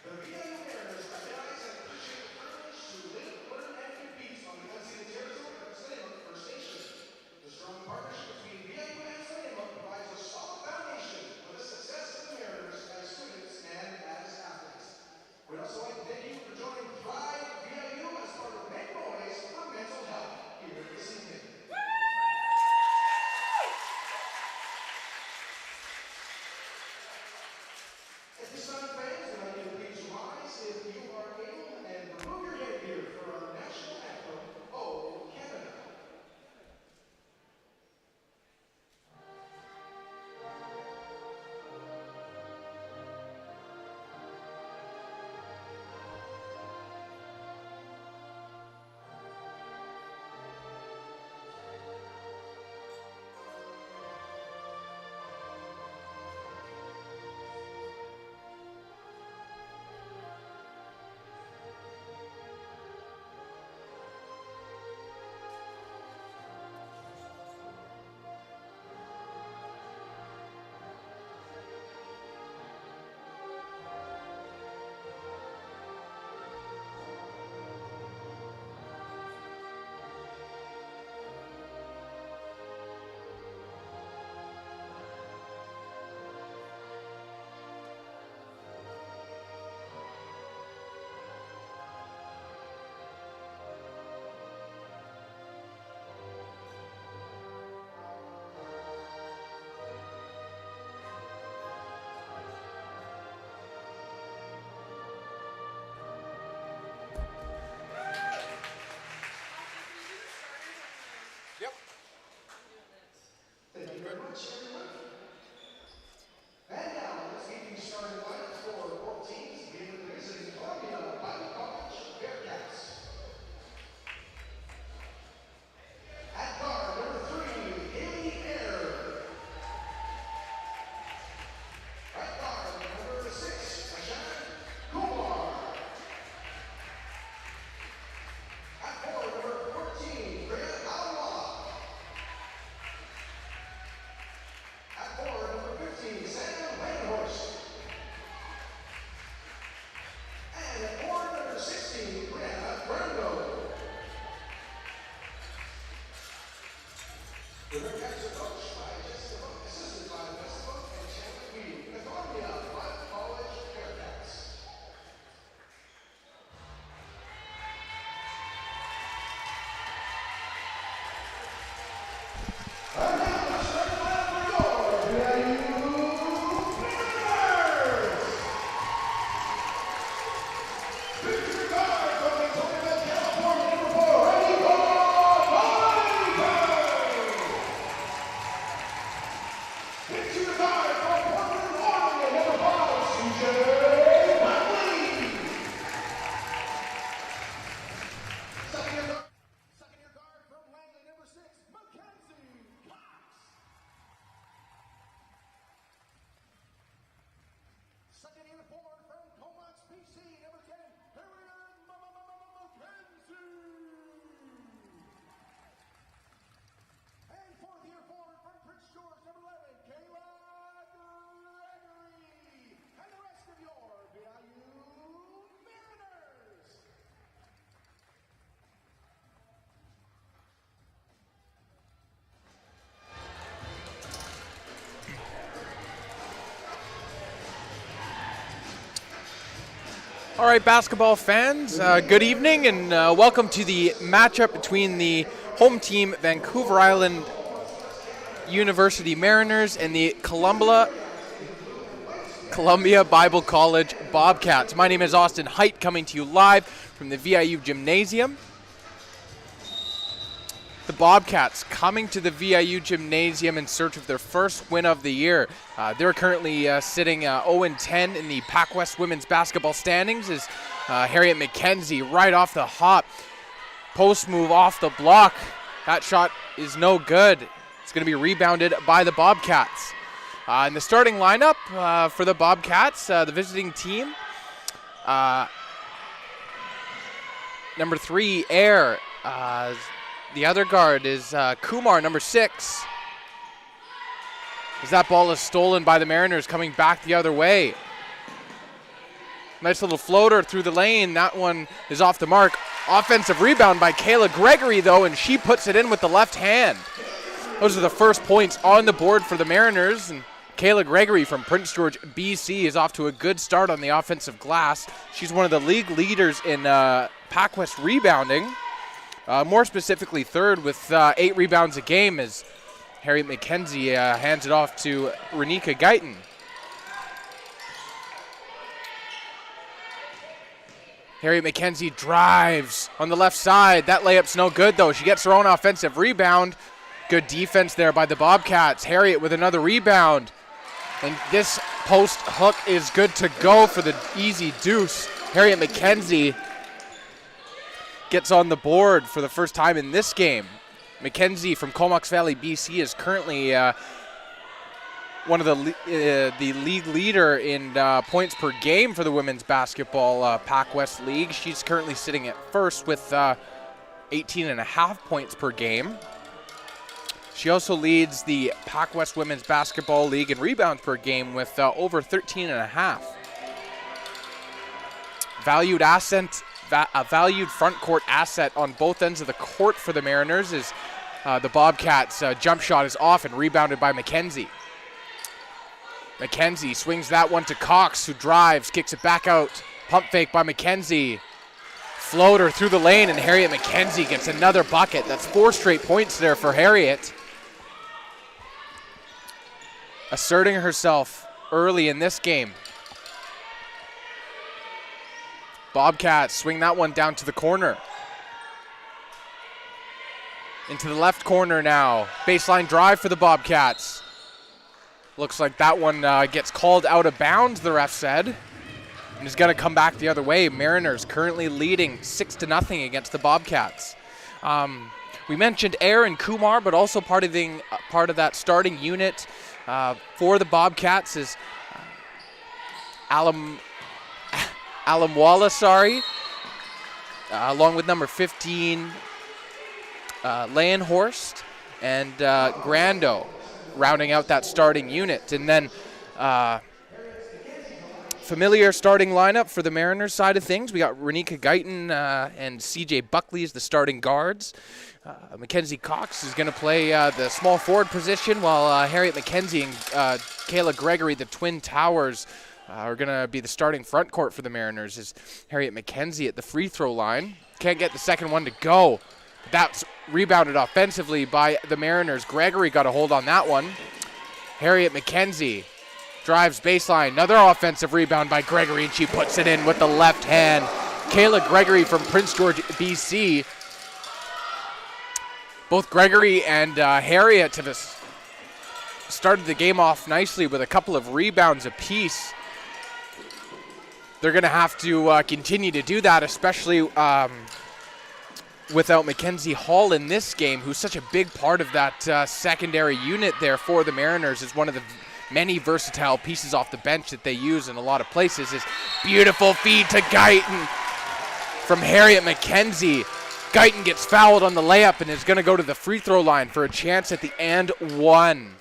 The VIU Mariners recognize and appreciate the privilege to live, learn, and compete on the unceded territory of the Sanimak First Nation. The strong partnership between VIU and Sanimak provides a solid foundation for the success of the Mariners as students and as athletes. We'd also like to thank you for joining Thrive VIU as part of Make Noise for Mental Health here this evening. At this time, fans, we'd like you to please rise if you are able and remove your headgear for our national anthem, Oh Canada. Thank you very much, everyone. And now, let's get things started live for both teams, beginning with the visiting Columbia Bible College Bearcats. At guard, number 3, Haley Air. At guard, number 6, Ashan Kumar. At forward, number 14, Priya Alwa. At forward, number 15, Sam Langhorst. And at forward, number 16, Brianna Brando. The Bearcats are coached by Jessica Book, assisted by Wes Book and Chandler Weedy. The Columbia Bible College Bearcats. And now, let's start the line for your VIU Mariners! Victor Guard from Victoria, California, number 4, ready for Victor Guard from Portland, Oregon, number 5, CJ Buckley. Second year guard from Langley, number 6, Mackenzie Cox. Second year forward from Comox, BC, number 10, Harriet Mackenzie. And fourth year forward from Prince George, number 11, Kayla Gregory. And the rest of your VIU Mariners. All right, basketball fans, good evening and welcome to the matchup between the home team Vancouver Island University Mariners and the Columbia Bible College Bobcats. My name is Austin Height, coming to you live from the VIU Gymnasium. The Bobcats coming to the VIU Gymnasium in search of their first win of the year. They're currently sitting 0-10 in the PACWEST women's basketball standings as Harriet Mackenzie right off the hop. Post move off the block. That shot is no good. It's going to be rebounded by the Bobcats. In the starting lineup for the Bobcats, the visiting team, number 3, Air. The other guard is Kumar, number 6. As that ball is stolen by the Mariners, coming back the other way. Nice little floater through the lane. That one is off the mark. Offensive rebound by Kayla Gregory, though, and she puts it in with the left hand. Those are the first points on the board for the Mariners. And Kayla Gregory from Prince George, BC, is off to a good start on the offensive glass. She's one of the league leaders in PACWEST rebounding. More specifically, third with 8 rebounds a game as Harriet McKenzie hands it off to Renika Guyton. Harriet McKenzie drives on the left side. That layup's no good, though. She gets her own offensive rebound. Good defense there by the Bobcats. Harriet with another rebound. And this post hook is good to go for the easy deuce. Harriet McKenzie gets on the board for the first time in this game. McKenzie from Comox Valley, BC is currently one of the league leader in points per game for the women's basketball PACWEST League. She's currently sitting at first with 18.5 points per game. She also leads the PACWEST Women's Basketball League in rebounds per game with over 13.5. A valued front court asset on both ends of the court for the Mariners is the Bobcats' jump shot is off and rebounded by McKenzie. McKenzie swings that one to Cox, who drives, kicks it back out. Pump fake by McKenzie. Floater through the lane, and Harriet McKenzie gets another bucket. That's 4 straight points there for Harriet. Asserting herself early in this game. Bobcats swing that one down to the corner. Into the left corner now. Baseline drive for the Bobcats. Looks like that one gets called out of bounds, the ref said. And is going to come back the other way. Mariners currently leading 6-0 against the Bobcats. We mentioned Aaron Kumar, but also part of that starting unit for the Bobcats is Alam Wallace, along with number 15, Leyenhorst, and Grando, rounding out that starting unit. And then familiar starting lineup for the Mariners side of things. We got Renika Guyton and CJ Buckley as the starting guards. Mackenzie Cox is going to play the small forward position, while Harriet McKenzie and Kayla Gregory, the Twin Towers, are going to be the starting front court for the Mariners. Is Harriet McKenzie at the free throw line. Can't get the second one to go. That's rebounded offensively by the Mariners. Gregory got a hold on that one. Harriet McKenzie drives baseline. Another offensive rebound by Gregory, and she puts it in with the left hand. Kayla Gregory from Prince George, BC. Both Gregory and Harriet have started the game off nicely with a couple of rebounds apiece. They're going to have to continue to do that, especially without Mackenzie Hall in this game, who's such a big part of that secondary unit there for the Mariners. Is one of the many versatile pieces off the bench that they use in a lot of places. Is beautiful feed to Guyton from Harriet McKenzie. Guyton gets fouled on the layup and is going to go to the free throw line for a chance at the and one.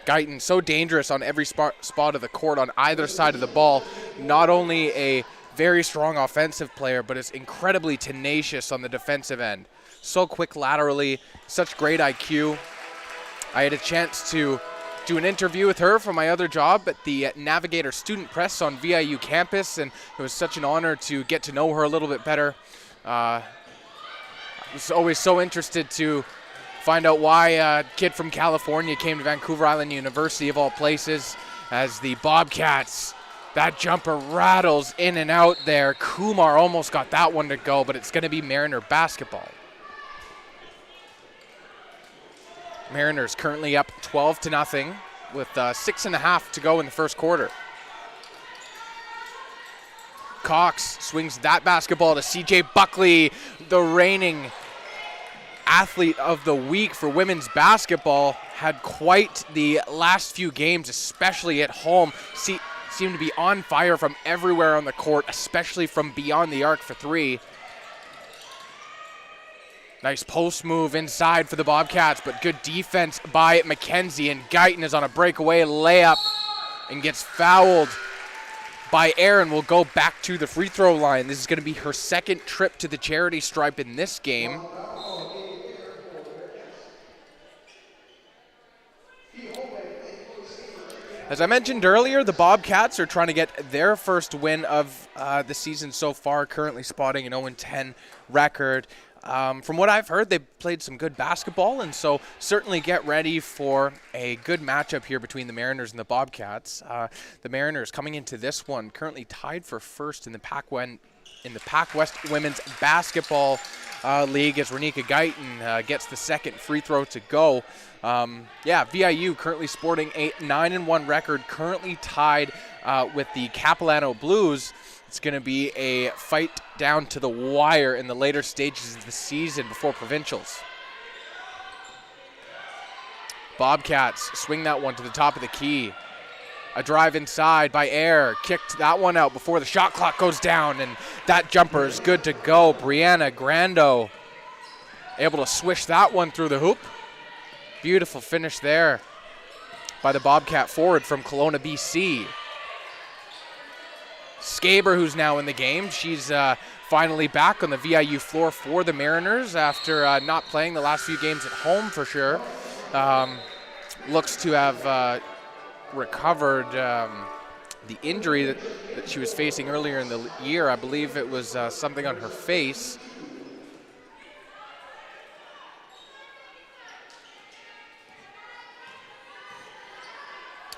Guyton so dangerous on every spot of the court on either side of the ball. Not only a very strong offensive player, but is incredibly tenacious on the defensive end. So quick laterally, such great IQ. I had a chance to do an interview with her for my other job at the Navigator Student Press on VIU campus, and it was such an honor to get to know her a little bit better. I was always so interested to find out why a kid from California came to Vancouver Island University, of all places, as the Bobcats, that jumper rattles in and out there. Kumar almost got that one to go, but it's going to be Mariner basketball. Mariners currently up 12-0 with 6.5 to go in the first quarter. Cox swings that basketball to CJ Buckley, the reigning athlete of the week for women's basketball. Had quite the last few games, especially at home. Seemed to be on fire from everywhere on the court, especially from beyond the arc for three. Nice post move inside for the Bobcats, but good defense by McKenzie, and Guyton is on a breakaway layup and gets fouled by Aaron. Will go back to the free throw line. This is going to be her second trip to the charity stripe in this game. As I mentioned earlier, the Bobcats are trying to get their first win of the season so far, currently spotting an 0-10 record. From what I've heard, they've played some good basketball, and so certainly get ready for a good matchup here between the Mariners and the Bobcats. The Mariners coming into this one currently tied for first in the PACWEST Women's Basketball League as Renika Guyton gets the second free throw to go. VIU currently sporting a 9-1 record, currently tied with the Capilano Blues. It's going to be a fight down to the wire in the later stages of the season before provincials. Bobcats swing that one to the top of the key. A drive inside by Air. Kicked that one out before the shot clock goes down, and that jumper is good to go. Brianna Grando able to swish that one through the hoop. Beautiful finish there by the Bobcat forward from Kelowna, BC. Skaber, who's now in the game, she's finally back on the VIU floor for the Mariners after not playing the last few games at home for sure. Looks to have recovered the injury that she was facing earlier in the year. I believe it was something on her face.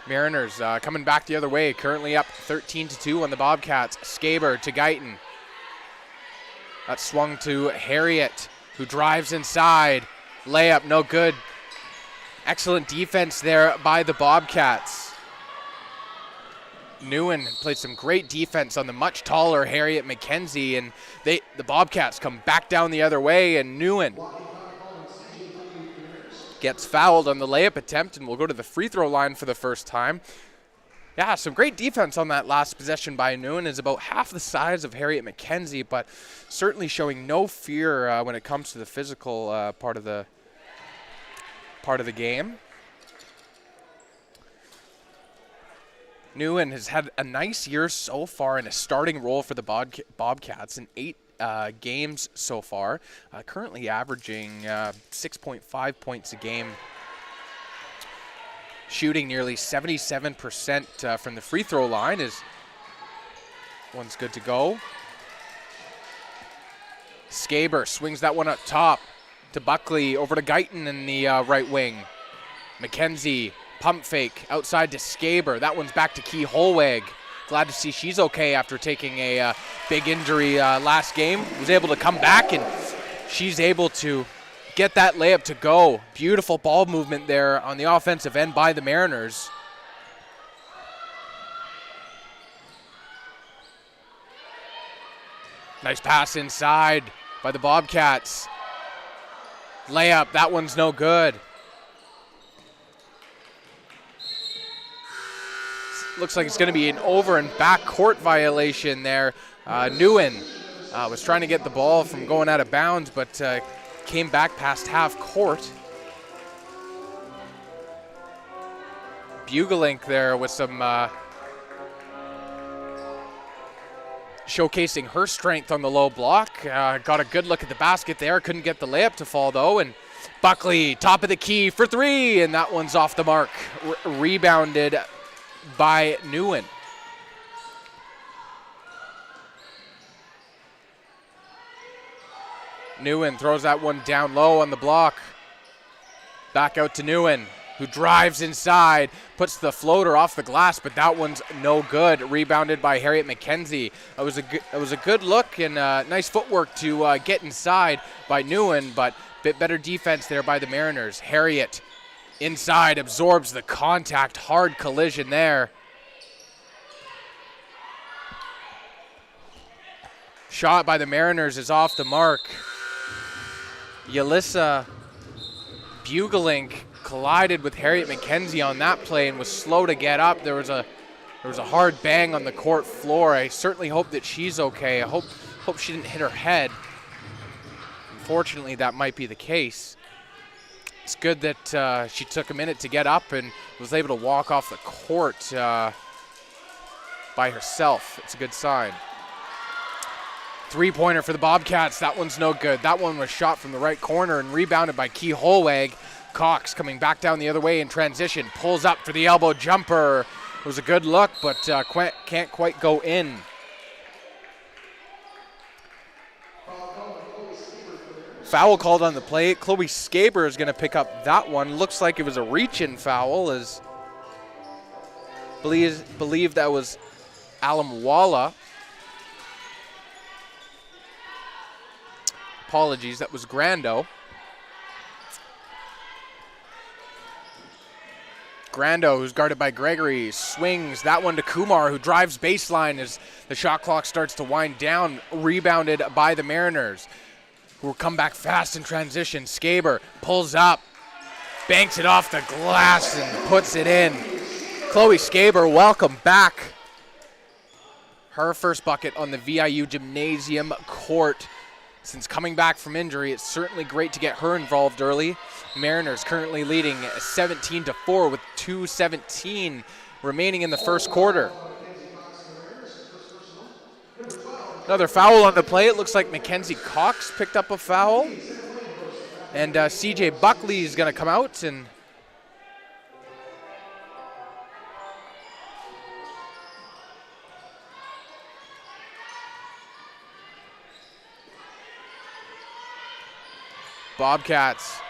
Mariners coming back the other way, currently up 13-2 on the Bobcats. Skaber to Guyton. That swung to Harriet, who drives inside. Layup, no good. Excellent defense there by the Bobcats. Nguyen played some great defense on the much taller Harriet McKenzie, and the Bobcats come back down the other way, and Nguyen gets fouled on the layup attempt and will go to the free throw line for the first time. Yeah, some great defense on that last possession by Nguyen. Is about half the size of Harriet McKenzie, but certainly showing no fear when it comes to the physical part of the game. Nguyen has had a nice year so far in a starting role for the Bobcats in 8 games so far, currently averaging 6.5 points a game, shooting nearly 77% from the free throw line. One's good to go. Skaber swings that one up top to Buckley, over to Guyton in the right wing. McKenzie, pump fake, outside to Skaber. That one's back to Key Holweg. Glad to see she's okay after taking a big injury last game. Was able to come back, and she's able to get that layup to go. Beautiful ball movement there on the offensive end by the Mariners. Nice pass inside by the Bobcats. Layup, that one's no good. Looks like it's going to be an over and back court violation there. Nguyen was trying to get the ball from going out of bounds, but came back past half court. Bugelink there with some showcasing her strength on the low block. Got a good look at the basket there. Couldn't get the layup to fall though. And Buckley, top of the key for three, and that one's off the mark. Rebounded by Nguyen. Nguyen throws that one down low on the block. Back out to Nguyen, who drives inside, puts the floater off the glass, but that one's no good. Rebounded by Harriet McKenzie. It was a good look and nice footwork to get inside by Nguyen, but bit better defense there by the Mariners. Harriet inside, absorbs the contact, hard collision there. Shot by the Mariners is off the mark. Yelissa Bugelink collided with Harriet McKenzie on that play and was slow to get up. There was a hard bang on the court floor. I certainly hope that she's okay. I hope she didn't hit her head. unfortunately, that might be the case. It's good that she took a minute to get up and was able to walk off the court by herself. It's a good sign. Three-pointer for the Bobcats. That one's no good. That one was shot from the right corner and rebounded by Key Holweg. Cox coming back down the other way in transition. Pulls up for the elbow jumper. It was a good look, but can't quite go in. Foul called on the play. Chloe Skaber is going to pick up that one. Looks like it was a reach-in foul, as believe that was Alam Walla. Apologies, that was Grando. Grando, who's guarded by Gregory, swings that one to Kumar, who drives baseline as the shot clock starts to wind down. Rebounded by the Mariners, who will come back fast in transition. Skaber pulls up, banks it off the glass, and puts it in. Chloe Skaber, welcome back. Her first bucket on the VIU Gymnasium court since coming back from injury. It's certainly great to get her involved early. Mariners currently leading 17-4 with 2:17 remaining in the first quarter. Another foul on the play. It looks like Mackenzie Cox picked up a foul. And CJ Buckley is going to come out and Bobcats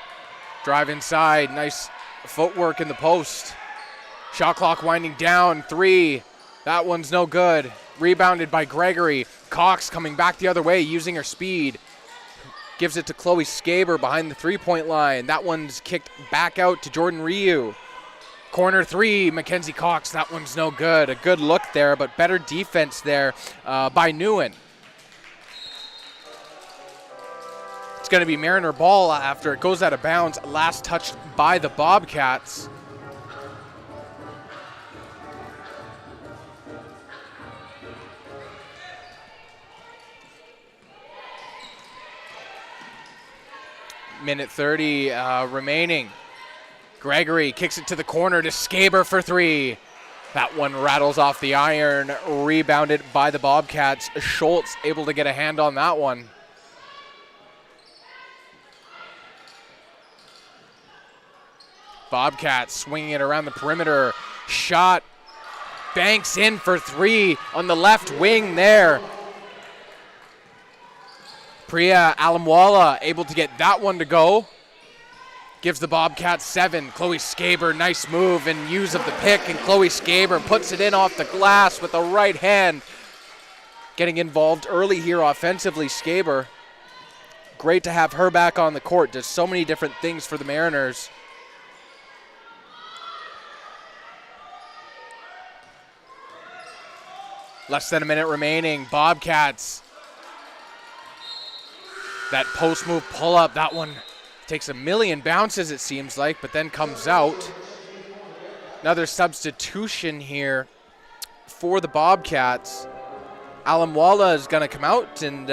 drive inside. Nice footwork in the post. Shot clock winding down. Three. That one's no good. Rebounded by Gregory. Cox coming back the other way using her speed. Gives it to Chloe Skaber behind the three-point line. That one's kicked back out to Jordan Ryu. Corner three, Mackenzie Cox. That one's no good. A good look there, but better defense there by Nguyen. It's going to be Mariner ball after it goes out of bounds. Last touched by the Bobcats. Minute 30 remaining. Gregory kicks it to the corner to Skaber for three. That one rattles off the iron, rebounded by the Bobcats. Schultz able to get a hand on that one. Bobcats swinging it around the perimeter. Shot banks in for three on the left wing there. Priya Alamwala able to get that one to go. Gives the Bobcats 7. Chloe Skaber, nice move and use of the pick, and Chloe Skaber puts it in off the glass with the right hand. Getting involved early here offensively, Skaber. Great to have her back on the court. Does so many different things for the Mariners. Less than a minute remaining. Bobcats. That post move pull up, that one takes a million bounces it seems like, but then comes out. Another substitution here for the Bobcats. Alamwala is going to come out, and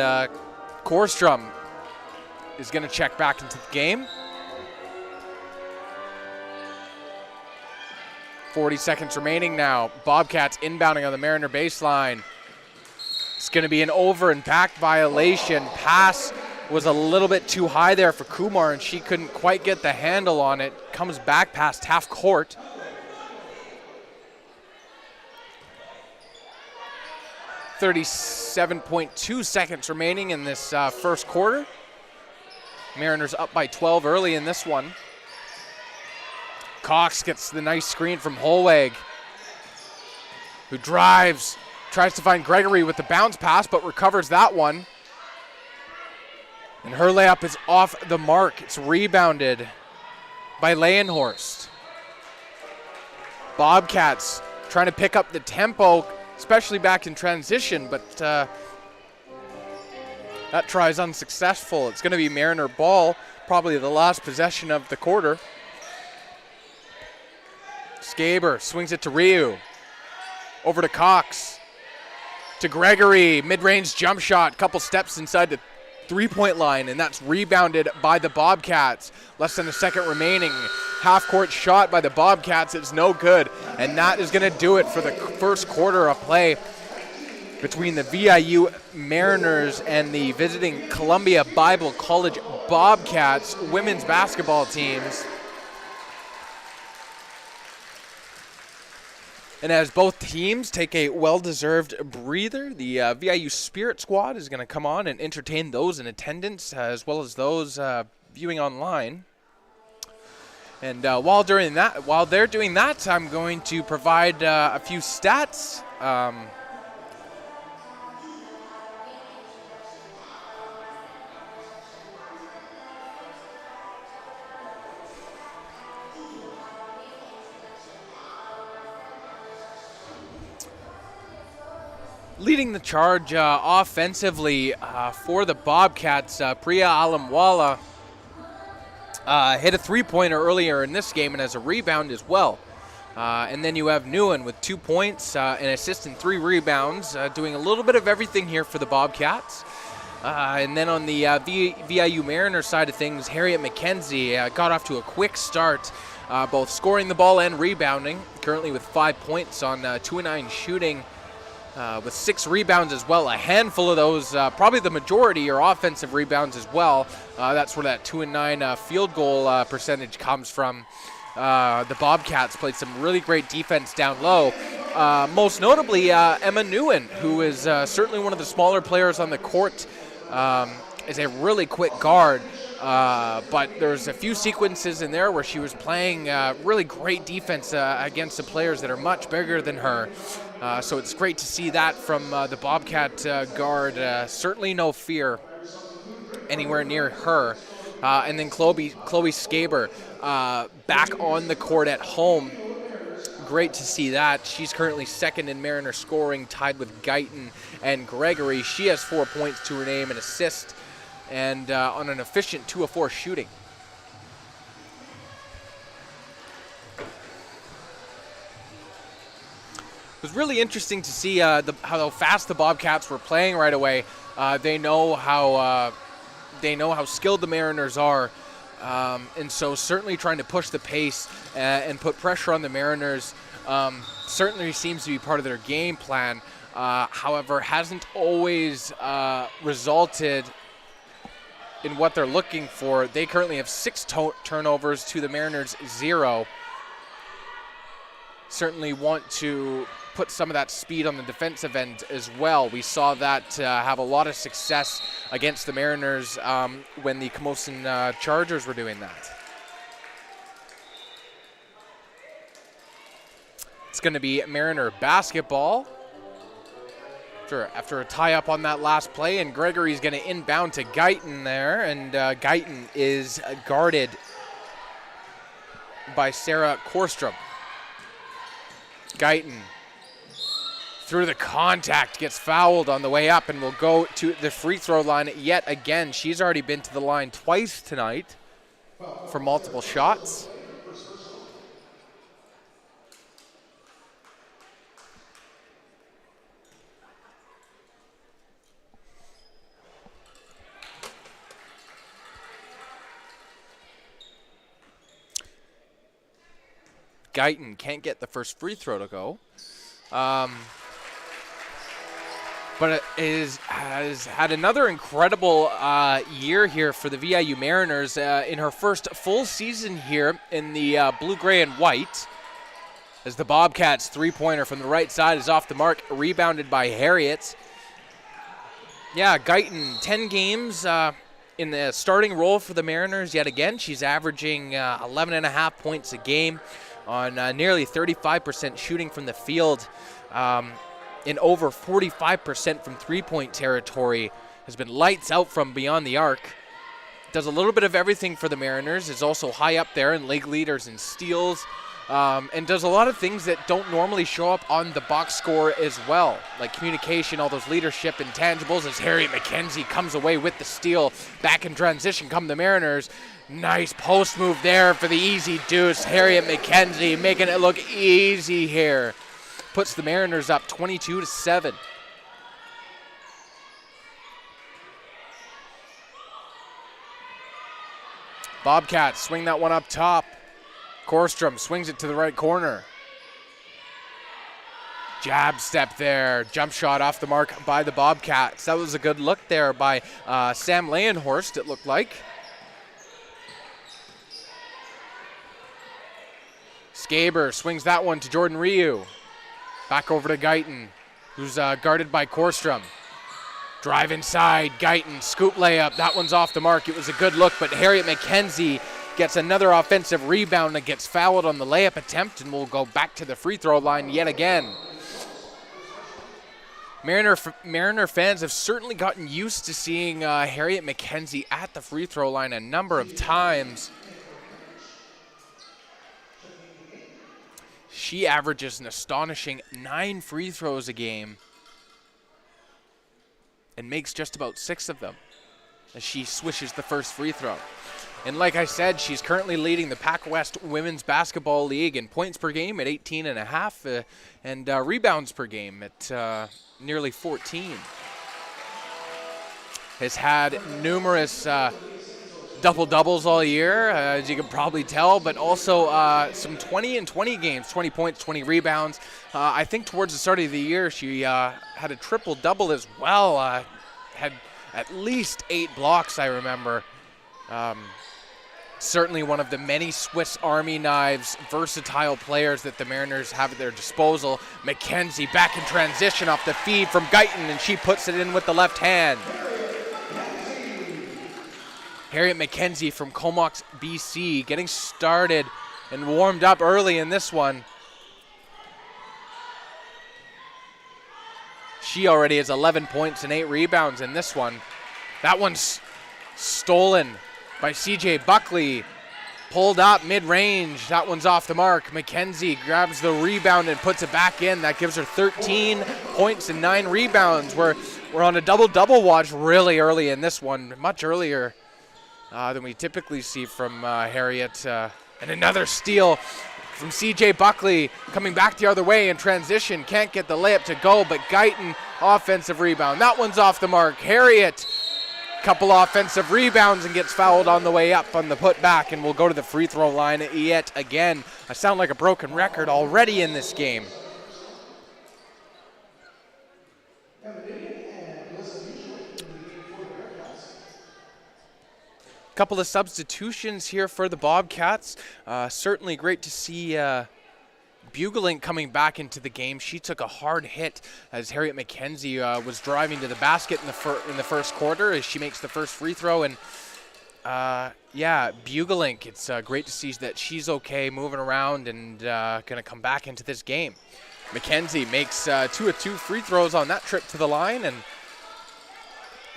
Korstrom is going to check back into the game. 40 seconds remaining now. Bobcats inbounding on the Mariner baseline. It's going to be an over and back violation. Pass was a little bit too high there for Kumar, and she couldn't quite get the handle on it. Comes back past half court. .2 seconds remaining in this first quarter. Mariners up by 12 early in this one. Cox gets the nice screen from Holweg, who drives, tries to find Gregory with the bounce pass, but recovers that one. And her layup is off the mark. It's rebounded by Leyenhorst. Bobcats trying to pick up the tempo, especially back in transition, but that try is unsuccessful. It's going to be Mariner ball, probably the last possession of the quarter. Skaber swings it to Ryu. Over to Cox. To Gregory, mid-range jump shot, couple steps inside the 3-point line, and that's rebounded by the Bobcats. Less than a second remaining. Half-court shot by the Bobcats. It's no good, and that is going to do it for the first quarter of play between the VIU Mariners and the visiting Columbia Bible College Bobcats women's basketball teams. And as both teams take a well-deserved breather, the VIU Spirit Squad is going to come on and entertain those in attendance as well as those viewing online. And while they're doing that, I'm going to provide a few stats. Leading the charge offensively for the Bobcats, Priya Alamwala hit a three-pointer earlier in this game and has a rebound as well. And then you have Nguyen with 2 points, an assist and 3 rebounds, doing a little bit of everything here for the Bobcats. And then on the VIU Mariners side of things, Harriet McKenzie got off to a quick start, both scoring the ball and rebounding, currently with 5 points on 2-9 shooting. With 6 rebounds as well. A handful of those, probably the majority, are offensive rebounds as well. That's where that 2-9 field goal percentage comes from. The Bobcats played some really great defense down low. Most notably, Emma Nguyen, who is certainly one of the smaller players on the court, is a really quick guard. But there's a few sequences in there where she was playing really great defense against the players that are much bigger than her. So it's great to see that from the Bobcat guard. Certainly no fear anywhere near her. And then Chloe Skaber back on the court at home. Great to see that. She's currently second in Mariner scoring, tied with Guyton and Gregory. She has 4 points to her name, an assist, and on an efficient 2 of 4 shooting. It was really interesting to see how fast the Bobcats were playing right away. They know how skilled the Mariners are, and so certainly trying to push the pace and put pressure on the Mariners certainly seems to be part of their game plan. However, hasn't always resulted in what they're looking for. They currently have 6 turnovers to the Mariners 0. Certainly want to put some of that speed on the defensive end as well. We saw that have a lot of success against the Mariners when the Camosun Chargers were doing that. It's going to be Mariner basketball after a tie-up on that last play, and Gregory's going to inbound to Guyton there, and Guyton is guarded by Sarah Korstrom. Guyton through the contact, gets fouled on the way up, and will go to the free throw line yet again. She's already been to the line twice tonight for multiple shots. Guyton can't get the first free throw to go. But it has had another incredible year here for the VIU Mariners in her first full season here in the blue, gray, and white. As the Bobcats' three-pointer from the right side is off the mark, rebounded by Harriet. Yeah, Guyton, 10 games in the starting role for the Mariners yet again. She's averaging 11.5 points a game on nearly 35% shooting from the field. In over 45% from three-point territory, has been lights out from beyond the arc. Does a little bit of everything for the Mariners, is also high up there in league leaders in steals, and does a lot of things that don't normally show up on the box score as well, like communication, all those leadership intangibles, as Harriet McKenzie comes away with the steal. Back in transition come the Mariners. Nice post move there for the easy deuce. Harriet McKenzie making it look easy here. Puts the Mariners up 22-7. Bobcats swing that one up top. Korstrom swings it to the right corner. Jab step there. Jump shot off the mark by the Bobcats. That was a good look there by Sam Leyenhorst, it looked like. Skaber swings that one to Jordan Ryu. Back over to Guyton, who's guarded by Korstrom. Drive inside, Guyton, scoop layup. That one's off the mark. It was a good look, but Harriet McKenzie gets another offensive rebound and gets fouled on the layup attempt, and will go back to the free throw line yet again. Mariner fans have certainly gotten used to seeing Harriet McKenzie at the free throw line a number of times. She averages an astonishing 9 free throws a game and makes just about 6 of them as she swishes the first free throw. And like I said, she's currently leading the PACWEST Women's Basketball League in points per game at 18.5 and rebounds per game at nearly 14. Has had numerous double-doubles all year, as you can probably tell, but also some 20 and 20 games, 20 points, 20 rebounds. I think towards the start of the year, she had a triple-double as well. Had at least 8 blocks, I remember. Certainly one of the many Swiss Army knives, versatile players that the Mariners have at their disposal. McKenzie back in transition off the feed from Guyton, and she puts it in with the left hand. Harriet McKenzie from Comox, BC, getting started and warmed up early in this one. She already has 11 points and 8 rebounds in this one. That one's stolen by CJ Buckley. Pulled up mid-range. That one's off the mark. McKenzie grabs the rebound and puts it back in. That gives her 13 points and 9 rebounds. We're on a double-double watch really early in this one, much earlier than we typically see from Harriet. And another steal from CJ Buckley, coming back the other way in transition. Can't get the layup to go, but Guyton, offensive rebound. That one's off the mark. Harriet, couple offensive rebounds and gets fouled on the way up on the putback, and will go to the free throw line yet again. I sound like a broken record already in this game. Couple of substitutions here for the Bobcats. Certainly great to see Bugelink coming back into the game. She took a hard hit as Harriet McKenzie was driving to the basket in the first quarter as she makes the first free throw. And yeah, Bugelink, it's great to see that she's okay, moving around, and going to come back into this game. McKenzie makes 2 of 2 free throws on that trip to the line, and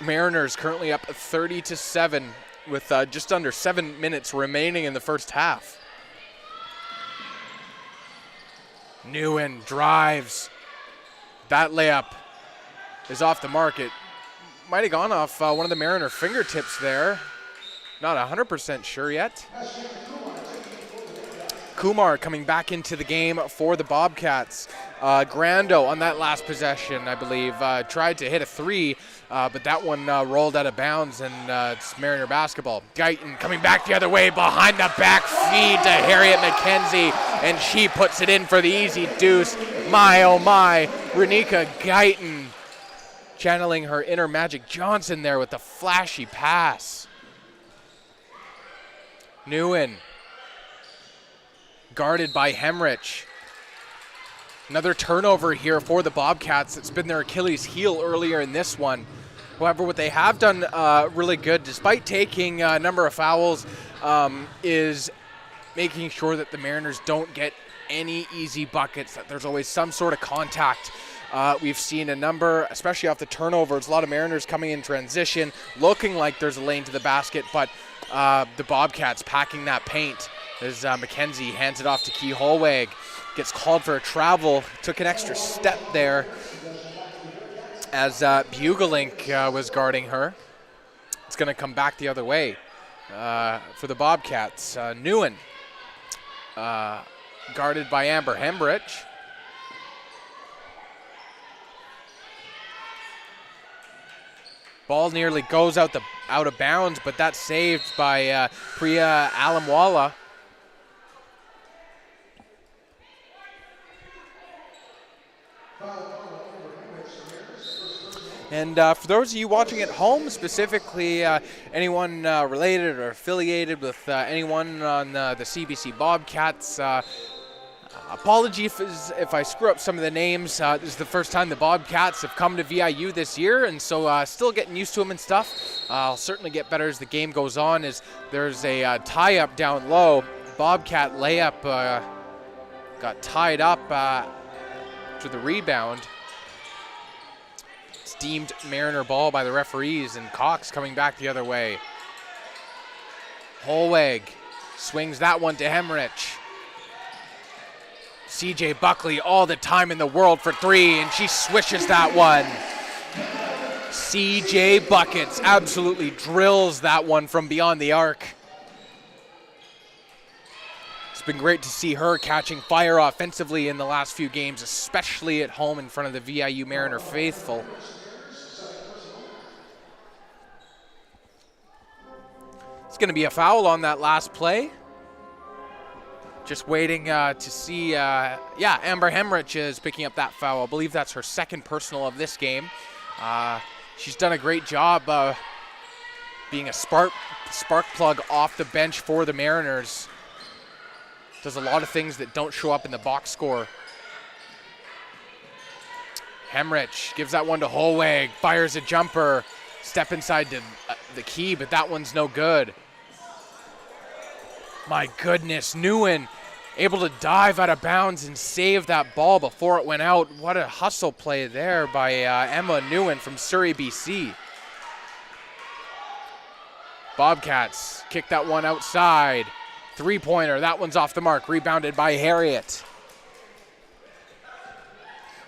Mariners currently up 30-7 with just under 7 minutes remaining in the first half. Nguyen drives. That layup is off the mark. It might have gone off one of the Mariner fingertips there. Not 100% sure yet. Kumar coming back into the game for the Bobcats. Grando on that last possession, I believe, tried to hit a 3, but that one rolled out of bounds, and it's Mariner basketball. Guyton coming back the other way, behind the back feed to Harriet McKenzie, and she puts it in for the easy deuce. My, oh my, Renika Guyton channeling her inner Magic Johnson there with the flashy pass. Nguyen guarded by Hemrich. Another turnover here for the Bobcats. It's been their Achilles heel earlier in this one. However, what they have done really good, despite taking a number of fouls, is making sure that the Mariners don't get any easy buckets, that there's always some sort of contact. We've seen a number, especially off the turnovers, a lot of Mariners coming in transition, looking like there's a lane to the basket, but the Bobcats packing that paint as McKenzie hands it off to Key Holweg. Gets called for a travel, took an extra step there as Bugelink was guarding her. It's going to come back the other way for the Bobcats. Nguyen guarded by Amber Hemrich. Ball nearly goes out the out of bounds, but that's saved by Priya Alamwala. And for those of you watching at home, specifically anyone related or affiliated with anyone on the CBC Bobcats, apology if I screw up some of the names. This is the first time the Bobcats have come to VIU this year, and so still getting used to them and stuff. I'll certainly get better as the game goes on, as there's a tie-up down low. Bobcat layup got tied up to the rebound. It's deemed Mariner ball by the referees, and Cox coming back the other way. Holweg swings that one to Hemrich. CJ Buckley all the time in the world for three, and she swishes that one. CJ Buckets absolutely drills that one from beyond the arc. It's been great to see her catching fire offensively in the last few games, especially at home in front of the VIU Mariner faithful. It's going to be a foul on that last play. Just waiting to see, Amber Hemrich is picking up that foul. I believe that's her second personal of this game. She's done a great job being a spark plug off the bench for the Mariners. Does a lot of things that don't show up in the box score. Hemrich gives that one to Holweg, fires a jumper, step inside to the key, but that one's no good. My goodness, Nguyen able to dive out of bounds and save that ball before it went out. What a hustle play there by Emma Nguyen from Surrey, BC. Bobcats kick that one outside. Three-pointer, that one's off the mark, rebounded by Harriet.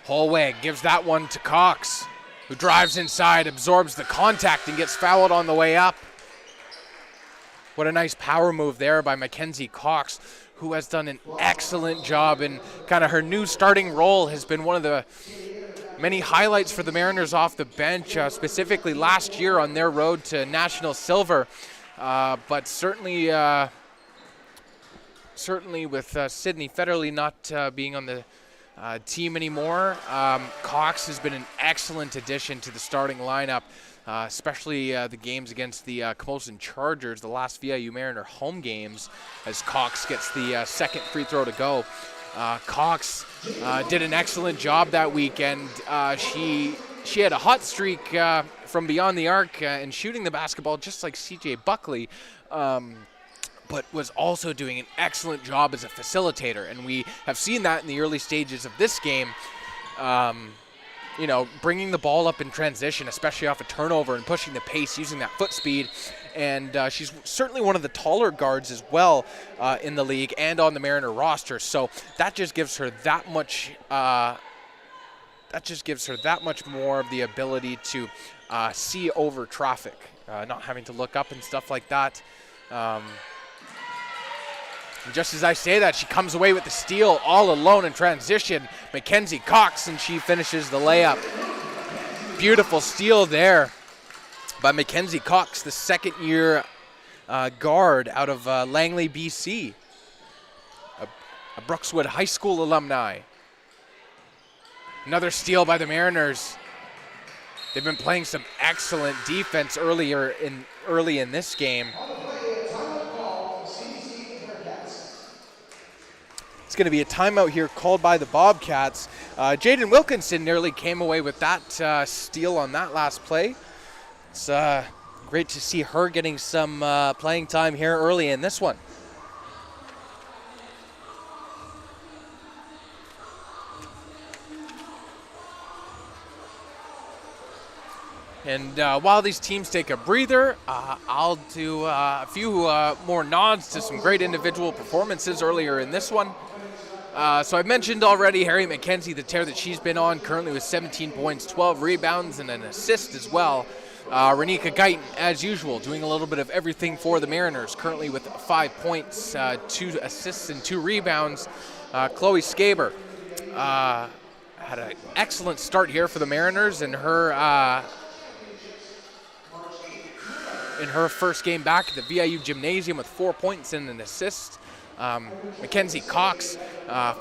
Holweg gives that one to Cox, who drives inside, absorbs the contact, and gets fouled on the way up. What a nice power move there by Mackenzie Cox, who has done an excellent job in kind of her new starting role, has been one of the many highlights for the Mariners off the bench, specifically last year on their road to National Silver. But certainly with Sydney Federley not being on the team anymore, Cox has been an excellent addition to the starting lineup. Especially the games against the Camosun Chargers, the last VIU Mariner home games, as Cox gets the second free throw to go. Cox did an excellent job that weekend. She had a hot streak from beyond the arc and shooting the basketball just like CJ Buckley, but was also doing an excellent job as a facilitator. And we have seen that in the early stages of this game. Bringing the ball up in transition, especially off a turnover, and pushing the pace, using that foot speed. And she's certainly one of the taller guards as well in the league and on the Mariner roster. So that just gives her that much. More of the ability to see over traffic, not having to look up and stuff like that. And just as I say that, she comes away with the steal all alone in transition. Mackenzie Cox, and she finishes the layup. Beautiful steal there by Mackenzie Cox, the second-year guard out of Langley, BC, a Brookswood High School alumni. Another steal by the Mariners. They've been playing some excellent defense early in this game. It's going to be a timeout here called by the Bobcats. Jaden Wilkinson nearly came away with that steal on that last play. It's great to see her getting some playing time here early in this one. And while these teams take a breather, I'll do a few more nods to some great individual performances earlier in this one. So I mentioned already Harriet McKenzie, the tear that she's been on, currently with 17 points, 12 rebounds, and an assist as well. Renika Guyton, as usual, doing a little bit of everything for the Mariners, currently with 5 points, 2 assists, and 2 rebounds. Chloe Skaber had an excellent start here for the Mariners, and her in her first game back at the VIU Gymnasium with 4 points and an assist. Mackenzie Cox,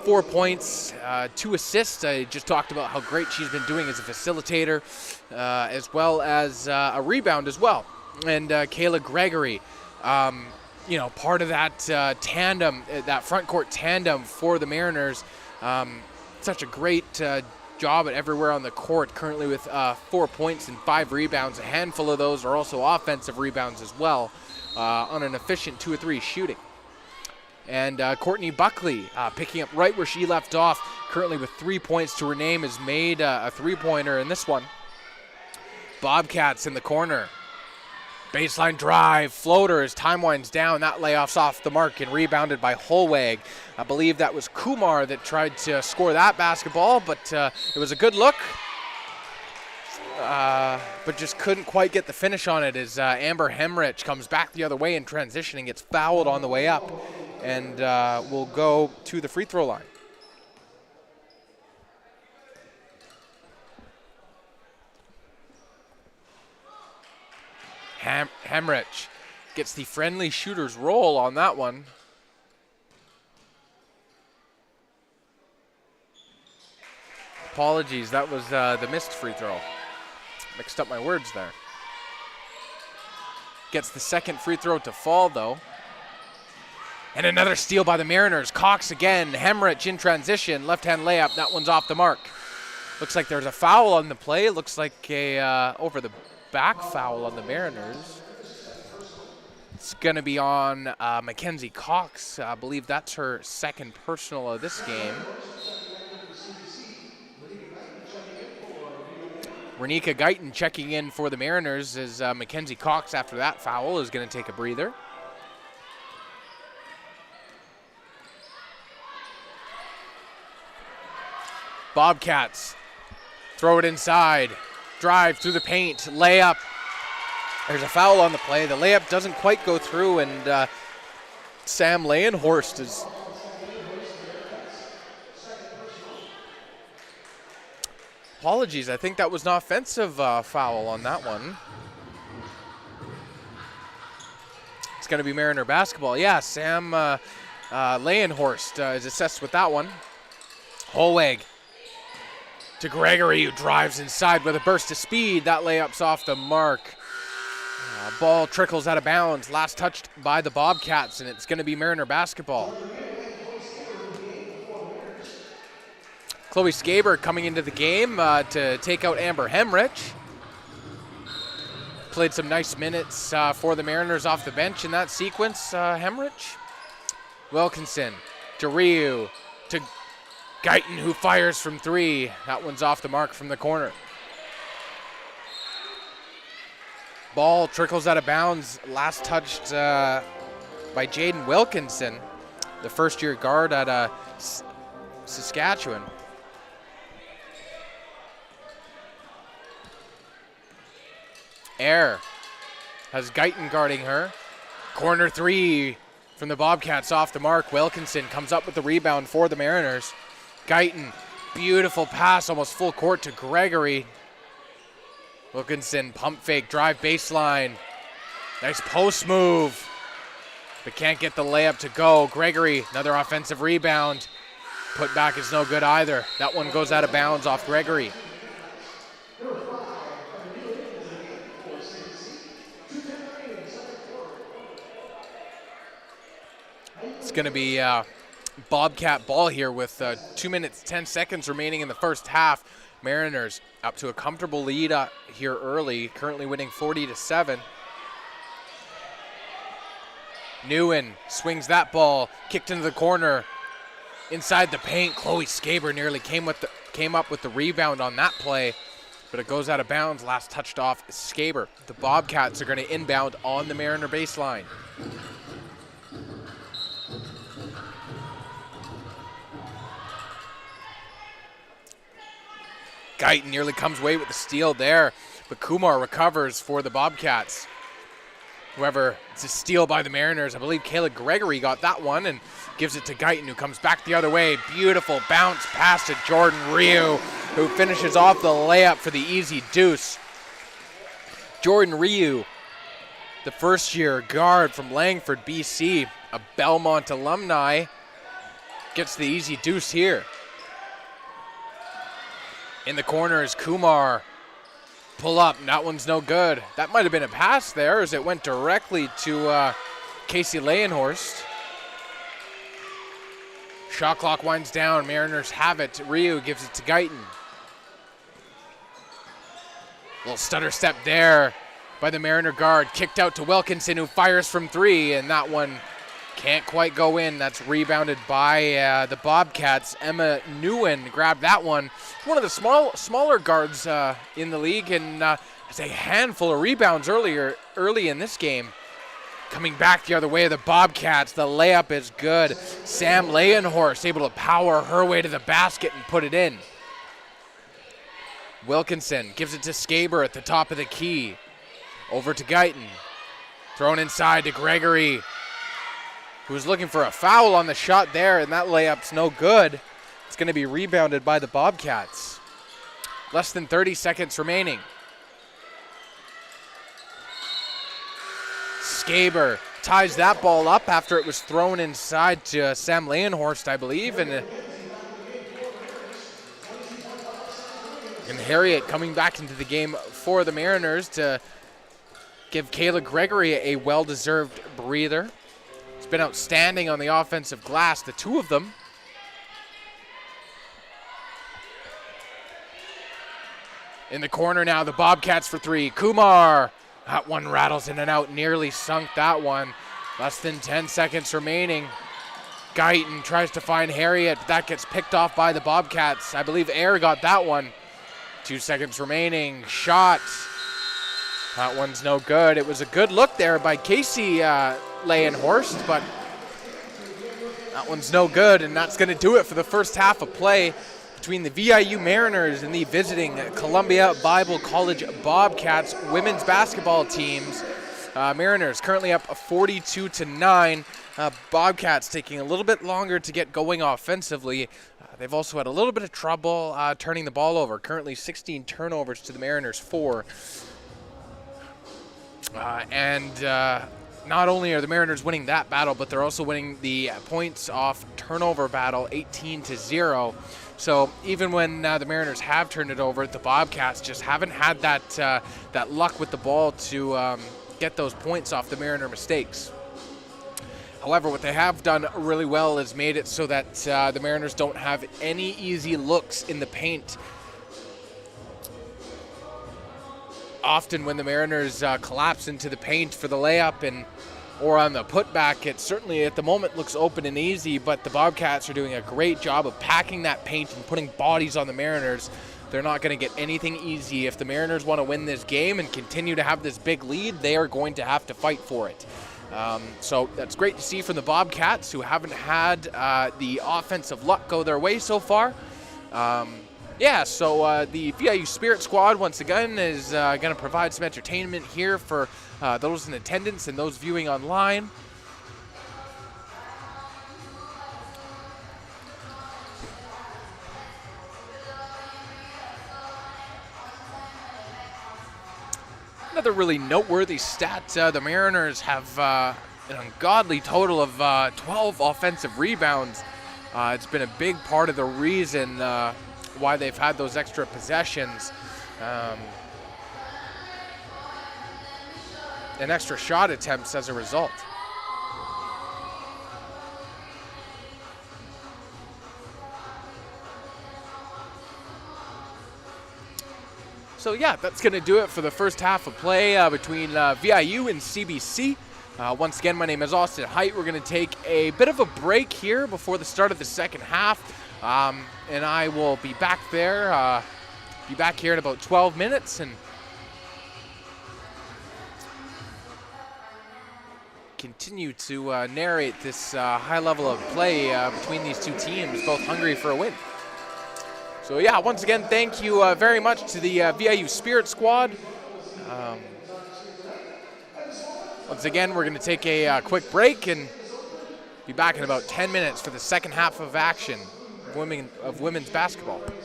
4 points, 2 assists. I just talked about how great she's been doing as a facilitator, as well as a rebound as well. And Kayla Gregory, part of that tandem, that front court tandem for the Mariners. Such a great job at everywhere on the court, currently with 4 points and 5 rebounds. A handful of those are also offensive rebounds as well, on an efficient 2 of 3 shooting. And Courtney Buckley, picking up right where she left off, currently with 3 points to her name, has made a three-pointer in this one. Bobcats in the corner. Baseline drive, floater as time winds down. That layoff's off the mark and rebounded by Holweg. I believe that was Kumar that tried to score that basketball, but it was a good look. But just couldn't quite get the finish on it as Amber Hemrich comes back the other way in transition and gets fouled on the way up, and will go to the free throw line. Hemrich gets the friendly shooter's roll on that one. Apologies, that was the missed free throw. Mixed up my words there. Gets the second free throw to fall, though. And another steal by the Mariners. Cox again, Hemrich in transition, left-hand layup. That one's off the mark. Looks like there's a foul on the play. Looks like a over the back foul on the Mariners. It's going to be on Mackenzie Cox. I believe that's her second personal of this game. Renika Guyton checking in for the Mariners as Mackenzie Cox, after that foul, is going to take a breather. Bobcats throw it inside. Drive through the paint, layup. There's a foul on the play. The layup doesn't quite go through, and Sam Leyenhorst is... Apologies, I think that was an offensive foul on that one. It's going to be Mariner basketball. Yeah, Sam Leyenhorst is assessed with that one. Holweg to Gregory, who drives inside with a burst of speed. That layup's off the mark. Ball trickles out of bounds. Last touched by the Bobcats, and it's going to be Mariner basketball. Chloe Skaber coming into the game to take out Amber Hemrich. Played some nice minutes for the Mariners off the bench in that sequence, Hemrich. Wilkinson to Ryu to Guyton, who fires from 3. That one's off the mark from the corner. Ball trickles out of bounds. Last touched by Jaden Wilkinson, the first-year guard at Saskatchewan. Air has Guyton guarding her. Corner 3 from the Bobcats off the mark. Wilkinson comes up with the rebound for the Mariners. Guyton, beautiful pass, almost full court to Gregory. Wilkinson, pump fake, drive baseline. Nice post move, but can't get the layup to go. Gregory, another offensive rebound. Put back is no good either. That one goes out of bounds off Gregory. It's going to be Bobcat ball here with 2 minutes, 10 seconds remaining in the first half. Mariners up to a comfortable lead here early, currently winning 40-7. Nguyen swings that ball, kicked into the corner, inside the paint. Chloe Skaber nearly came up with the rebound on that play, but it goes out of bounds. Last touched off Skaber. The Bobcats are going to inbound on the Mariner baseline. Guyton nearly comes away with the steal there, but Kumar recovers for the Bobcats. However, it's a steal by the Mariners. I believe Kayla Gregory got that one and gives it to Guyton, who comes back the other way. Beautiful bounce pass to Jordan Ryu, who finishes off the layup for the easy deuce. Jordan Ryu, the first-year guard from Langford, BC, a Belmont alumni, gets the easy deuce here. In the corner is Kumar. Pull up, that one's no good. That might have been a pass there as it went directly to Casey Leyenhorst. Shot clock winds down, Mariners have it. VIU gives it to Guyton. Little stutter step there by the Mariner guard. Kicked out to Wilkinson, who fires from three, and that one can't quite go in. That's rebounded by the Bobcats. Emma Nguyen grabbed that one. One of the smaller guards in the league, and has a handful of rebounds early in this game. Coming back the other way, the Bobcats. The layup is good. Sam Leyenhorst able to power her way to the basket and put it in. Wilkinson gives it to Skaber at the top of the key. Over to Guyton. Thrown inside to Gregory, who's looking for a foul on the shot there, and that layup's no good. It's going to be rebounded by the Bobcats. Less than 30 seconds remaining. Skaber ties that ball up after it was thrown inside to Sam Leyenhorst, I believe, and Harriet coming back into the game for the Mariners to give Kayla Gregory a well-deserved breather. It's been outstanding on the offensive glass, the two of them. In the corner now, the Bobcats for three. Kumar, that one rattles in and out, nearly sunk that one. Less than 10 seconds remaining. Guyton tries to find Harriet, but that gets picked off by the Bobcats. I believe Air got that one. 2 seconds remaining. Shot. That one's no good. It was a good look there by Casey Leyenhorst, but that one's no good, and that's going to do it for the first half of play between the VIU Mariners and the visiting Columbia Bible College Bobcats women's basketball teams. Mariners currently up 42-9. Bobcats taking a little bit longer to get going offensively. They've also had a little bit of trouble turning the ball over. Currently 16 turnovers to the Mariners 4. Not only are the Mariners winning that battle, but they're also winning the points off turnover battle 18-0. So even when the Mariners have turned it over, the Bobcats just haven't had that luck with the ball to get those points off the Mariner mistakes. However, what they have done really well is made it so that the Mariners don't have any easy looks in the paint. Often when the Mariners collapse into the paint for the layup or on the putback, it certainly at the moment looks open and easy, but the Bobcats are doing a great job of packing that paint and putting bodies on the Mariners. They're not going to get anything easy. If the Mariners want to win this game and continue to have this big lead, they are going to have to fight for it. So that's great to see from the Bobcats, who haven't had the offensive luck go their way so far. So the VIU Spirit Squad, once again, is going to provide some entertainment here for those in attendance and those viewing online. Another really noteworthy stat, the Mariners have an ungodly total of 12 offensive rebounds. It's been a big part of the reason why they've had those extra possessions and extra shot attempts as a result. So yeah, that's going to do it for the first half of play between VIU and CBC. Once again, my name is Austin Height. We're going to take a bit of a break here before the start of the second half, and I will be back there, be back here in about 12 minutes and continue to narrate this high level of play between these two teams, both hungry for a win. So yeah, once again, thank you very much to the VIU Spirit Squad. Once again, we're going to take a quick break and be back in about 10 minutes for the second half of action of women's basketball. Make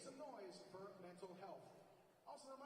some noise for mental health. Also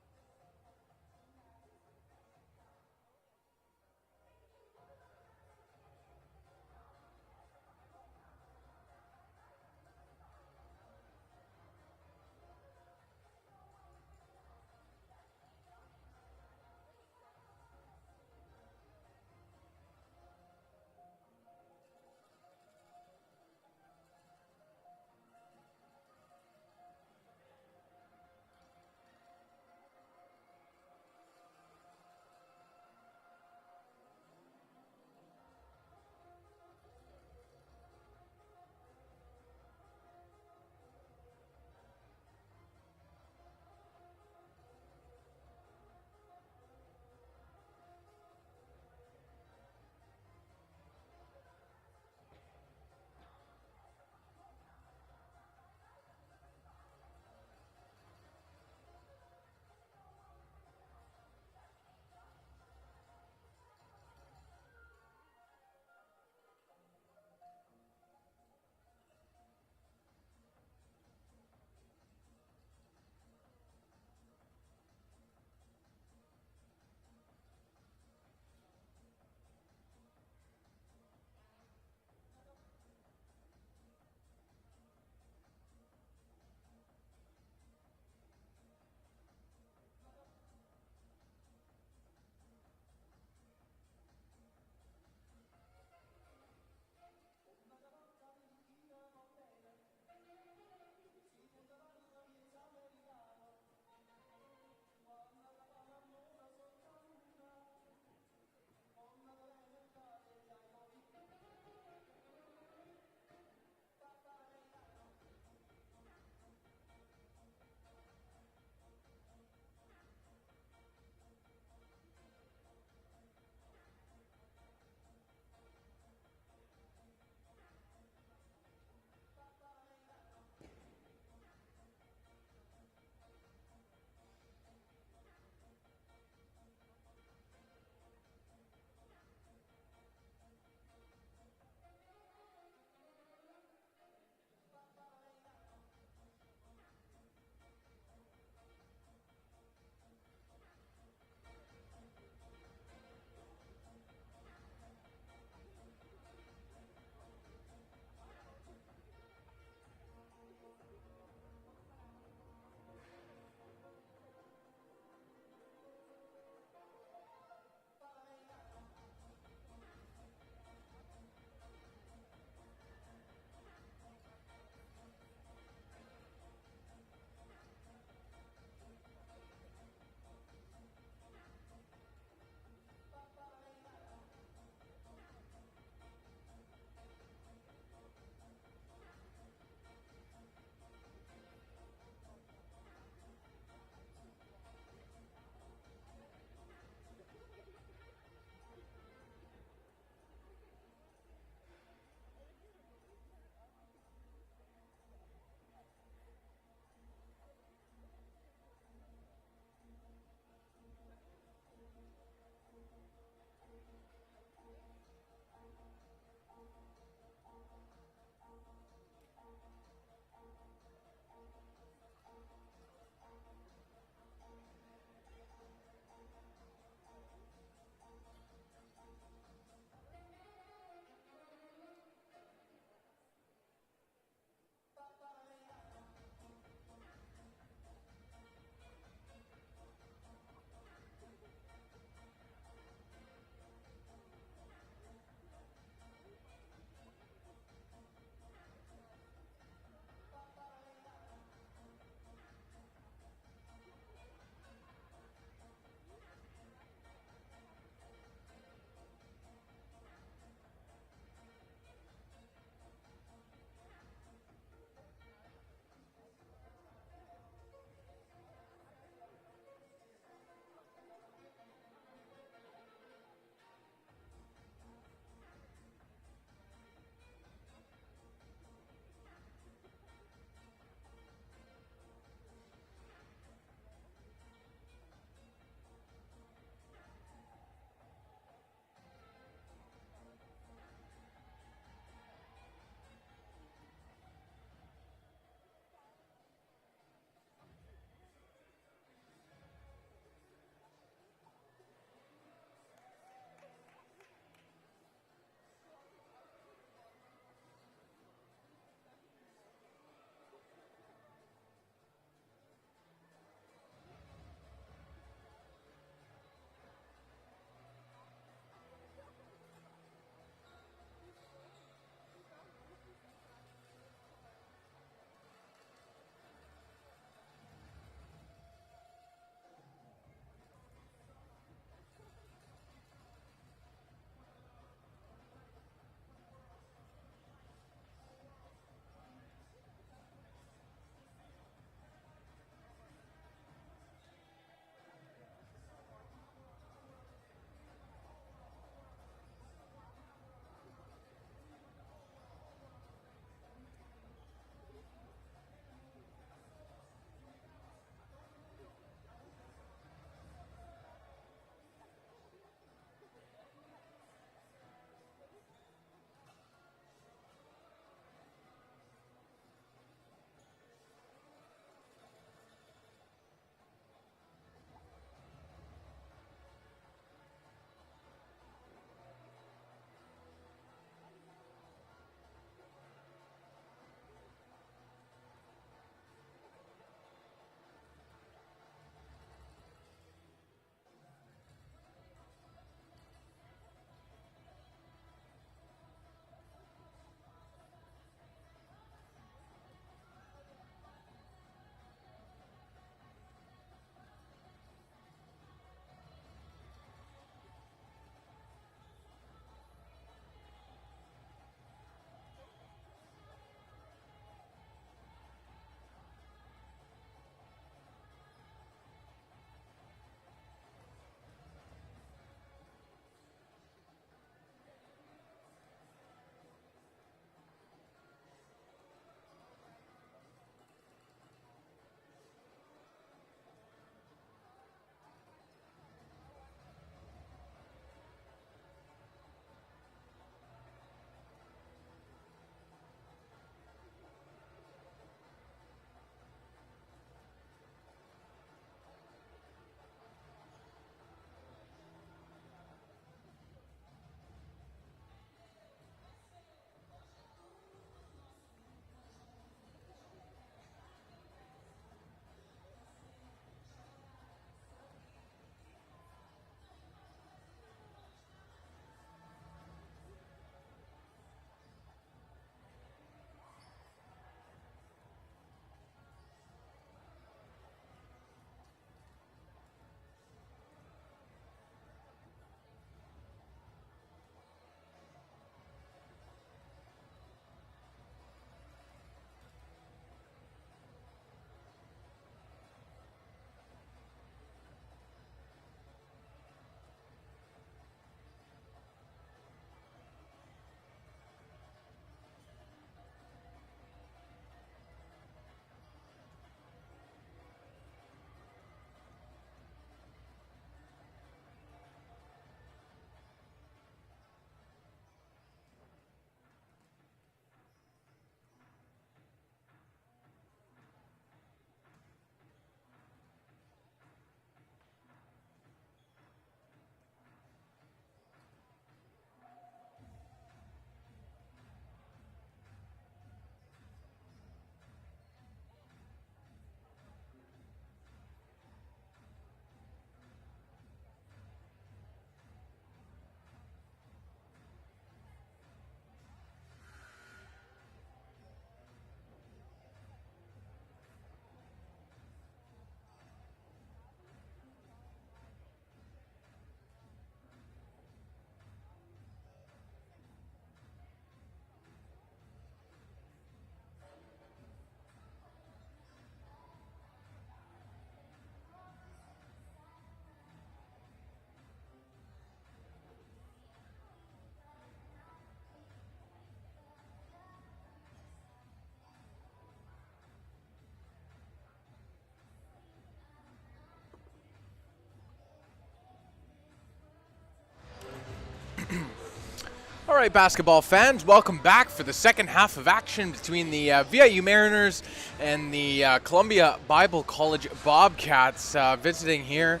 All right, basketball fans, welcome back for the second half of action between the VIU Mariners and the Columbia Bible College Bobcats visiting here.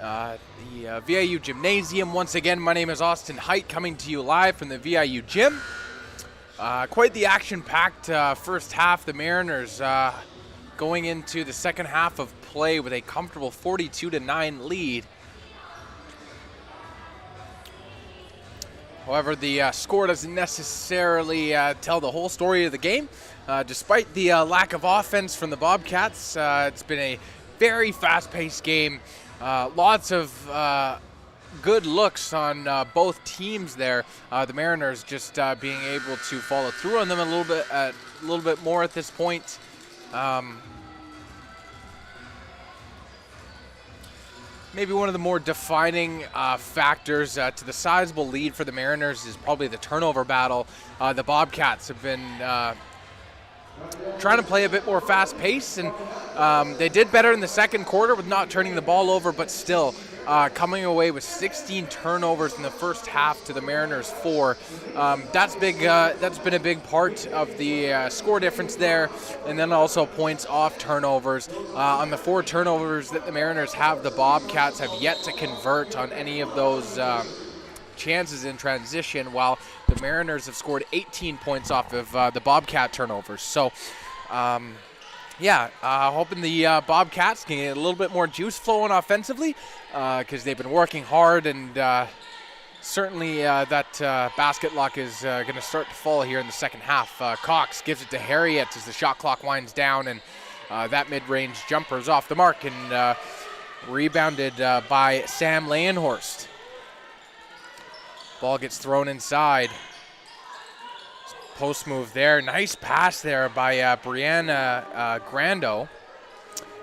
The VIU Gymnasium. Once again, my name is Austin Height, coming to you live from the VIU Gym. Quite the action-packed first half. The Mariners going into the second half of play with a comfortable 42-9 lead. However, the score doesn't necessarily tell the whole story of the game. Despite the lack of offense from the Bobcats, it's been a very fast-paced game. Lots of good looks on both teams there. The Mariners just being able to follow through on them a little bit more at this point. Maybe one of the more defining factors to the sizable lead for the Mariners is probably the turnover battle. The Bobcats have been trying to play a bit more fast pace, and they did better in the second quarter with not turning the ball over, but still coming away with 16 turnovers in the first half to the Mariners 4. That's big. That's been a big part of the score difference there, and then also points off turnovers. On the 4 turnovers that the Mariners have, the Bobcats have yet to convert on any of those chances in transition, while the Mariners have scored 18 points off of the Bobcat turnovers. So hoping the Bobcats can get a little bit more juice flowing offensively, because they've been working hard, and certainly that basket luck is going to start to fall here in the second half. Cox gives it to Harriet as the shot clock winds down, and that mid-range jumper is off the mark and rebounded by Sam Leyenhorst. Ball gets thrown inside. Post move there. Nice pass there by Brianna Grando.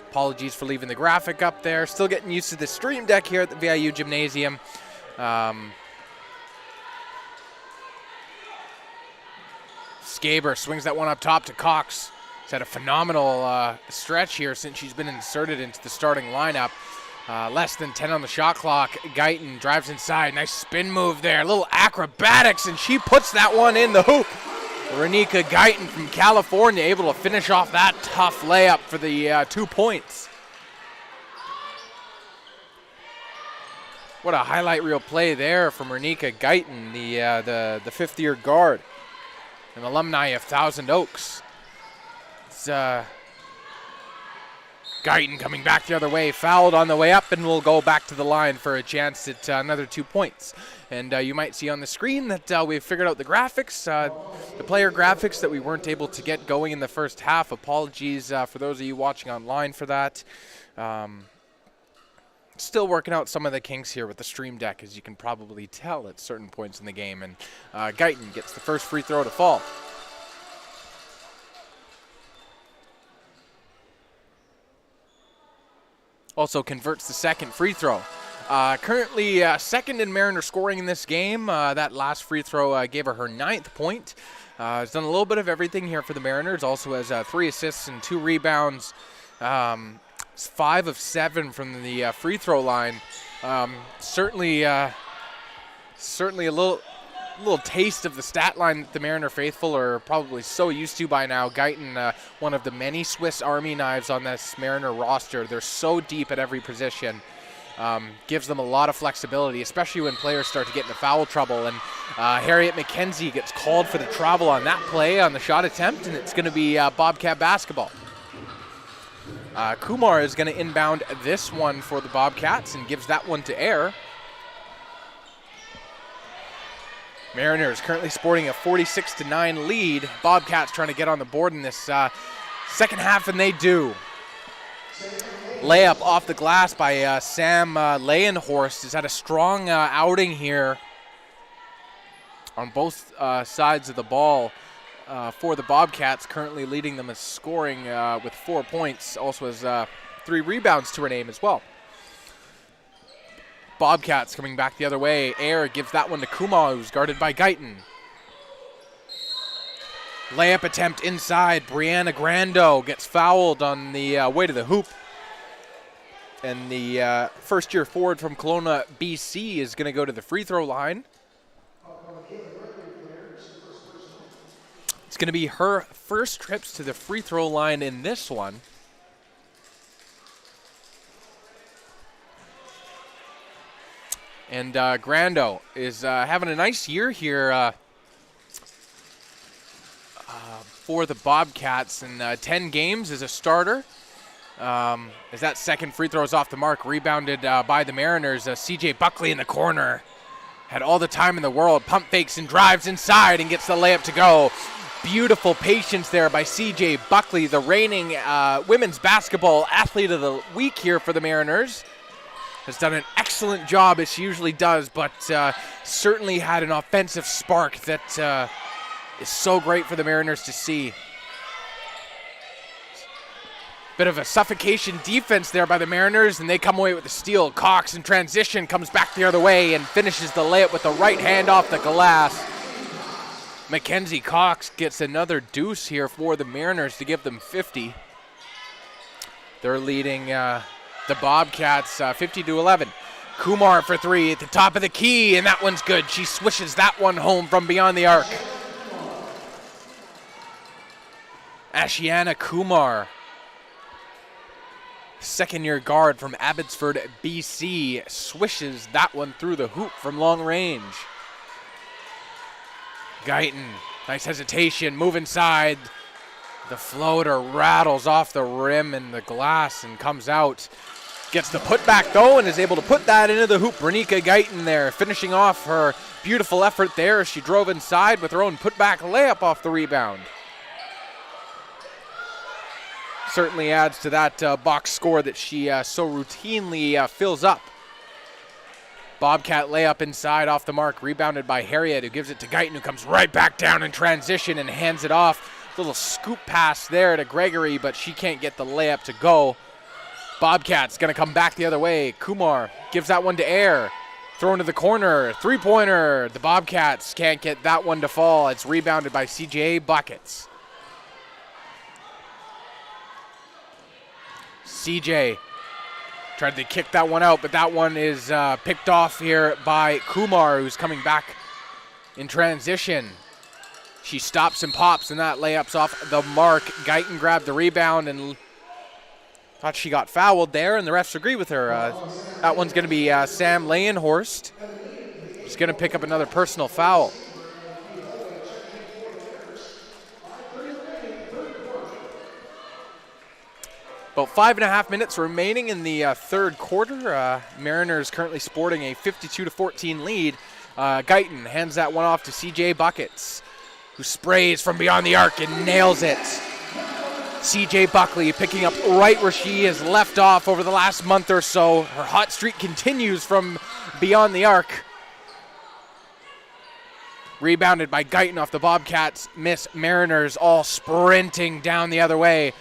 Apologies for leaving the graphic up there. Still getting used to the stream deck here at the VIU Gymnasium. Skaber swings that one up top to Cox. He's had a phenomenal stretch here since she's been inserted into the starting lineup. Less than 10 on the shot clock. Guyton drives inside. Nice spin move there. A little acrobatics, and she puts that one in the hoop. Renika Guyton from California able to finish off that tough layup for the 2 points. What a highlight reel play there from Renika Guyton, the fifth-year guard, an alumni of Thousand Oaks. It's Guyton coming back the other way, fouled on the way up, and will go back to the line for a chance at another 2 points. And you might see on the screen that we've figured out the graphics, the player graphics that we weren't able to get going in the first half. Apologies for those of you watching online for that. Still working out some of the kinks here with the stream deck, as you can probably tell at certain points in the game. And Guyton gets the first free throw to fall. Also converts the second free throw. Currently second in Mariner scoring in this game. That last free throw gave her 9th point. Has done a little bit of everything here for the Mariners. Also has 3 assists and 2 rebounds. 5 of 7 from the free throw line. Certainly a little taste of the stat line that the Mariner faithful are probably so used to by now. Guyton, one of the many Swiss Army knives on this Mariner roster. They're so deep at every position. Gives them a lot of flexibility, especially when players start to get into foul trouble. And Harriet McKenzie gets called for the travel on that play on the shot attempt, and it's going to be Bobcat basketball. Kumar is going to inbound this one for the Bobcats and gives that one to Air. Mariners currently sporting a 46-9 lead. Bobcats trying to get on the board in this second half, and they do. Layup off the glass by Sam Leyenhorst. Has had a strong outing here on both sides of the ball for the Bobcats, currently leading them in scoring with 4 points. Also has 3 rebounds to her name as well. Bobcats coming back the other way. Air gives that one to Kumar, who's guarded by Guyton. Layup attempt inside. Brianna Grando gets fouled on the way to the hoop. And the first-year forward from Kelowna, BC, is going to go to the free throw line. going to be her first trips to the free throw line in this one. And Grando is having a nice year here for the Bobcats, and 10 games as a starter. As that second free throw is off the mark, rebounded by the Mariners. CJ Buckley in the corner had all the time in the world, pump fakes and drives inside and gets the layup to go. Beautiful patience there by CJ Buckley, the reigning women's basketball athlete of the week here for the Mariners. Has done an excellent job as she usually does, but certainly had an offensive spark that is so great for the Mariners to see. Bit of a suffocation defense there by the Mariners, and they come away with the steal. Cox in transition comes back the other way and finishes the layup with the right hand off the glass. Mackenzie Cox gets another deuce here for the Mariners to give them 50. They're leading the Bobcats 50-11. Kumar for three at the top of the key, and that one's good. She swishes that one home from beyond the arc. Ashiana Kumar, second-year guard from Abbotsford, BC, swishes that one through the hoop from long range. Guyton, nice hesitation, move inside. The floater rattles off the rim and the glass and comes out. Gets the putback though and is able to put that into the hoop. Bernica Guyton there, finishing off her beautiful effort there. She drove inside with her own putback layup off the rebound. Certainly adds to that box score that she so routinely fills up. Bobcat layup inside off the mark, rebounded by Harriet, who gives it to Guyton, who comes right back down in transition and hands it off. Little scoop pass there to Gregory, but she can't get the layup to go. Bobcat's going to come back the other way. Kumar gives that one to Air. Thrown to the corner. Three-pointer. The Bobcats can't get that one to fall. It's rebounded by CJ Buckets. CJ tried to kick that one out, but that one is picked off here by Kumar, who's coming back in transition. She stops and pops, and that layup's off the mark. Guyton grabbed the rebound and thought she got fouled there, and the refs agree with her. That one's going to be Sam Leyenhorst. She's going to pick up another personal foul. About 5.5 minutes remaining in the third quarter. Mariners currently sporting a 52-14 lead. Guyton hands that one off to CJ Buckets, who sprays from beyond the arc and nails it. CJ Buckley picking up right where she has left off over the last month or so. Her hot streak continues from beyond the arc. Rebounded by Guyton off the Bobcats. Miss Mariners all sprinting down the other way.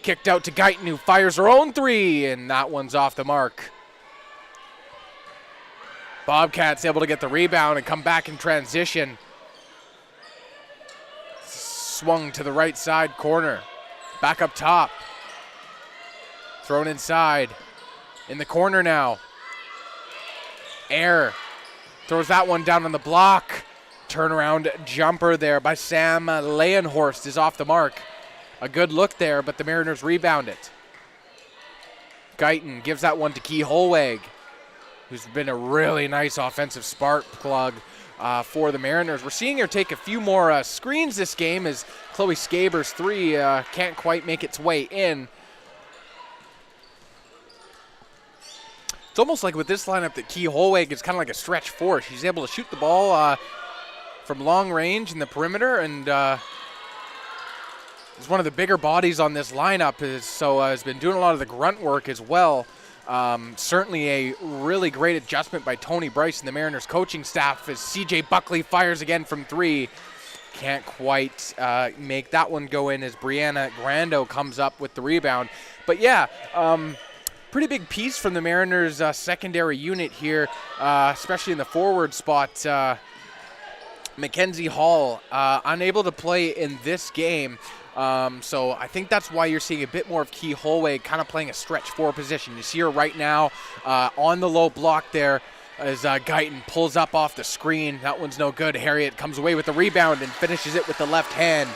Kicked out to Guyton, who fires her own three, and that one's off the mark. Bobcats able to get the rebound and come back in transition. Swung to the right side corner. Back up top. Thrown inside. In the corner now. Air throws that one down on the block. Turnaround jumper there by Sam Leyenhorst is off the mark. A good look there, but the Mariners rebound it. Guyton gives that one to Key Holweg, who's been a really nice offensive spark plug for the Mariners. We're seeing her take a few more screens this game as Chloe Skaber's three can't quite make its way in. It's almost like with this lineup that Key Holweg is kind of like a stretch four. She's able to shoot the ball from long range in the perimeter, and is one of the bigger bodies on this lineup, has been doing a lot of the grunt work as well. Certainly a really great adjustment by Tony Bryce and the Mariners coaching staff as CJ Buckley fires again from three. Can't quite make that one go in as Brianna Grando comes up with the rebound. But yeah, pretty big piece from the Mariners secondary unit here, especially in the forward spot. Mackenzie Hall unable to play in this game. So I think that's why you're seeing a bit more of Key Holweg kind of playing a stretch four position. You see her right now on the low block there as Guyton pulls up off the screen. That one's no good. Harriet comes away with the rebound and finishes it with the left hand.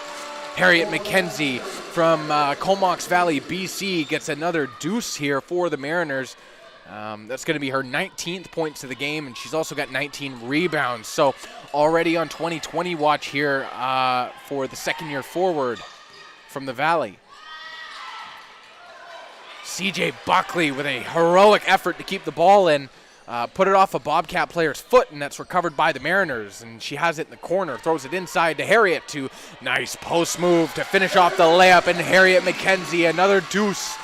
Harriet McKenzie from Comox Valley, BC gets another deuce here for the Mariners. That's going to be her 19th points of the game, and she's also got 19 rebounds. So already on 2020 watch here for the second-year forward from the Valley. CJ Buckley with a heroic effort to keep the ball in. Put it off a Bobcat player's foot, and that's recovered by the Mariners. And she has it in the corner, throws it inside to Harriet. To nice post move to finish off the layup, and Harriet McKenzie, another deuce,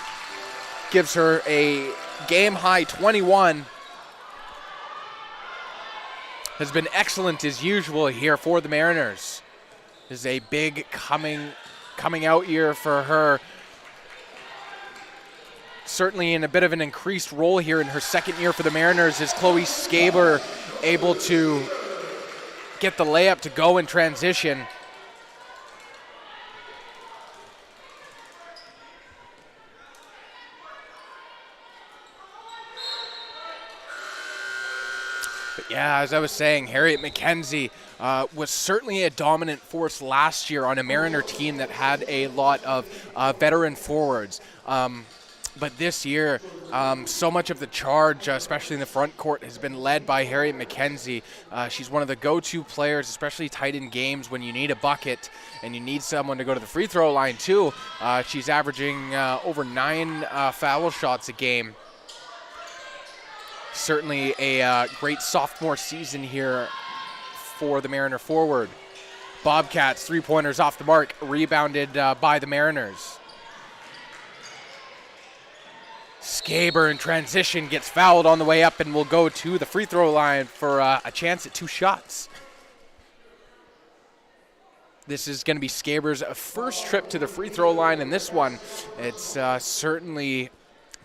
gives her a game-high 21. Has been excellent as usual here for the Mariners. This is a big coming out year for her. Certainly in a bit of an increased role here in her second year for the Mariners is Chloe Skaber able to get the layup to go in transition. But yeah, as I was saying, Harriet McKenzie was certainly a dominant force last year on a Mariner team that had a lot of veteran forwards. But this year, so much of the charge, especially in the front court, has been led by Harriet McKenzie. She's one of the go-to players, especially tight in games when you need a bucket and you need someone to go to the free throw line too. She's averaging over 9 foul shots a game. Certainly a great sophomore season here for the Mariner forward. Bobcats, three-pointers off the mark, rebounded by the Mariners. Skaber in transition gets fouled on the way up and will go to the free throw line for a chance at 2 shots. This is going to be Skaber's first trip to the free throw line, and this one, it's certainly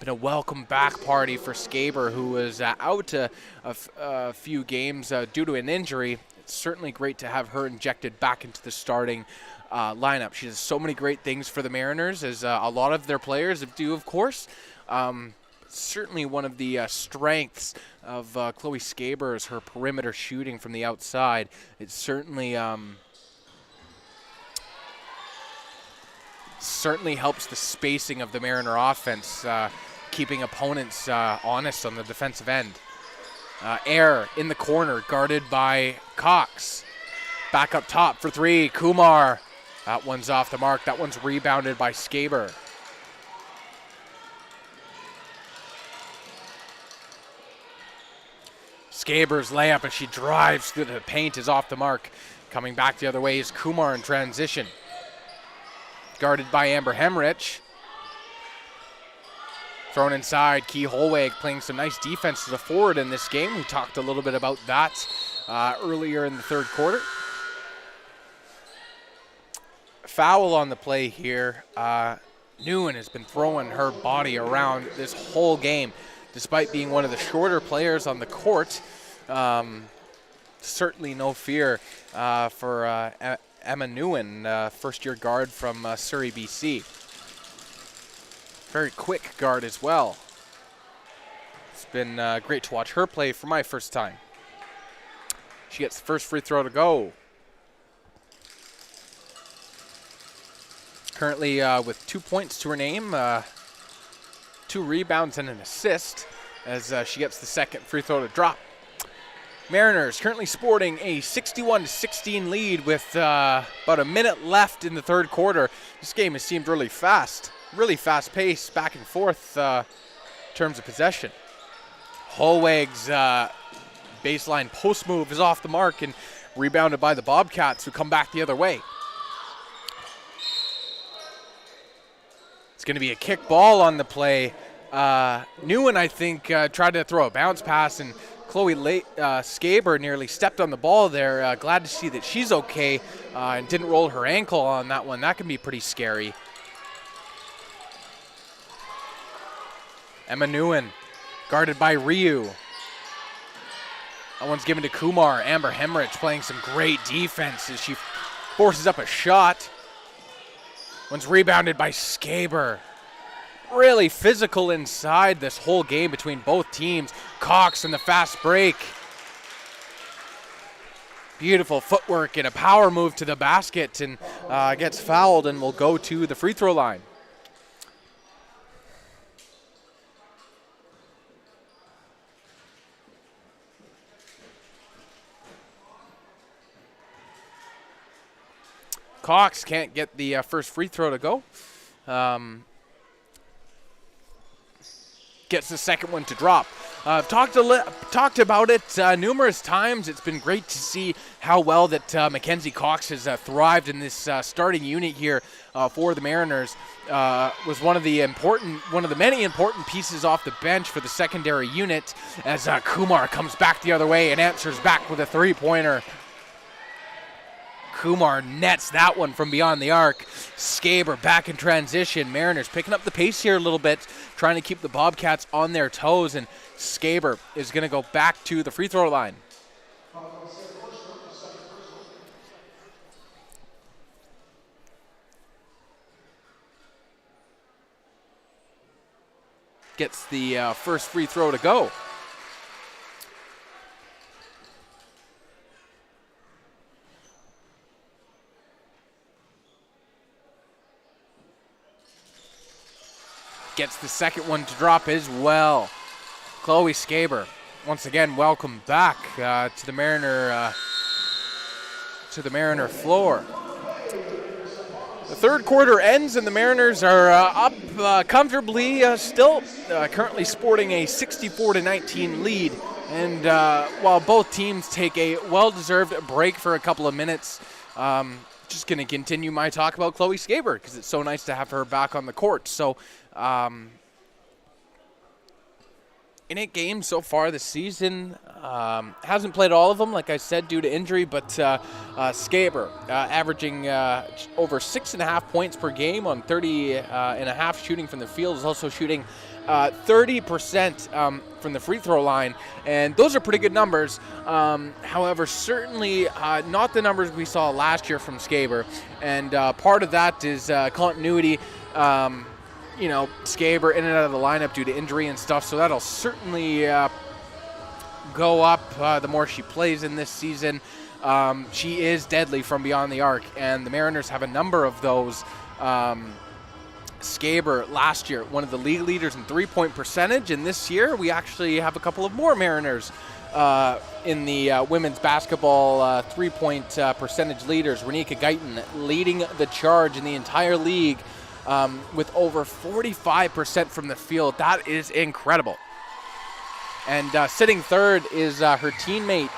been a welcome back party for Skaber, who was out a few games due to an injury. It's certainly great to have her injected back into the starting lineup. She does so many great things for the Mariners, as a lot of their players do, of course. Certainly one of the strengths of Chloe Skaber is her perimeter shooting from the outside. It certainly helps the spacing of the Mariner offense, keeping opponents honest on the defensive end. Air in the corner, guarded by Cox. Back up top for 3, Kumar. That one's off the mark. That one's rebounded by Skaber. Skaber's layup as she drives through the paint is off the mark. Coming back the other way is Kumar in transition. Guarded by Amber Hemrich. Thrown inside, Key Holweg playing some nice defense to the forward in this game. We talked a little bit about that earlier in the third quarter. Foul on the play here. Nguyen has been throwing her body around this whole game, despite being one of the shorter players on the court. Certainly no fear for Emma Nguyen, first-year guard from Surrey, BC. Very quick guard as well. It's been great to watch her play for my first time. She gets the first free throw to go. Currently with 2 points to her name, 2 rebounds and an assist as she gets the second free throw to drop. Mariners currently sporting a 61-16 lead with about a minute left in the third quarter. This game has seemed really fast paced, back and forth in terms of possession. Holweg's baseline post move is off the mark and rebounded by the Bobcats, who come back the other way. It's going to be a kick ball on the play. Nguyen, I think, tried to throw a bounce pass, and Chloe Skaber nearly stepped on the ball there. Glad to see that she's okay and didn't roll her ankle on that one. That can be pretty scary. Emma Nguyen, guarded by Ryu. That one's given to Kumar. Amber Hemrich playing some great defense as she forces up a shot. One's rebounded by Skaber. Really physical inside this whole game between both teams. Cox in the fast break. Beautiful footwork and a power move to the basket, and gets fouled and will go to the free throw line. Cox can't get the first free throw to go. Gets the second one to drop. I've talked about it numerous times. It's been great to see how well that Mackenzie Cox has thrived in this starting unit here for the Mariners. Was one of the many important pieces off the bench for the secondary unit as Kumar comes back the other way and answers back with a three-pointer. Kumar nets that one from beyond the arc. Skaber back in transition. Mariners picking up the pace here a little bit, trying to keep the Bobcats on their toes, and Skaber is going to go back to the free throw line. Gets the first free throw to go. Gets the second one to drop as well. Chloe Skaber, once again, welcome back to the Mariner floor. The third quarter ends and the Mariners are up comfortably, still currently sporting a 64-19 lead. And while both teams take a well-deserved break for a couple of minutes, just going to continue my talk about Chloe Skaber because it's so nice to have her back on the court. So, in 8 games so far this season, hasn't played all of them, like I said, due to injury, but Skaber averaging over 6.5 points per game on 30.5 shooting from the field, is also shooting 30% from the free throw line, and those are pretty good numbers. However, certainly not the numbers we saw last year from Skaber, and part of that is continuity. Skaber in and out of the lineup due to injury and stuff, so that'll certainly go up the more she plays in this season. She is deadly from beyond the arc, and the Mariners have a number of those. Skaber last year, one of the league leaders in three-point percentage, and this year we actually have a couple of more Mariners in the women's basketball three-point percentage leaders. Renika Guyton leading the charge in the entire league with over 45% from the field. That is incredible. And sitting third is her teammate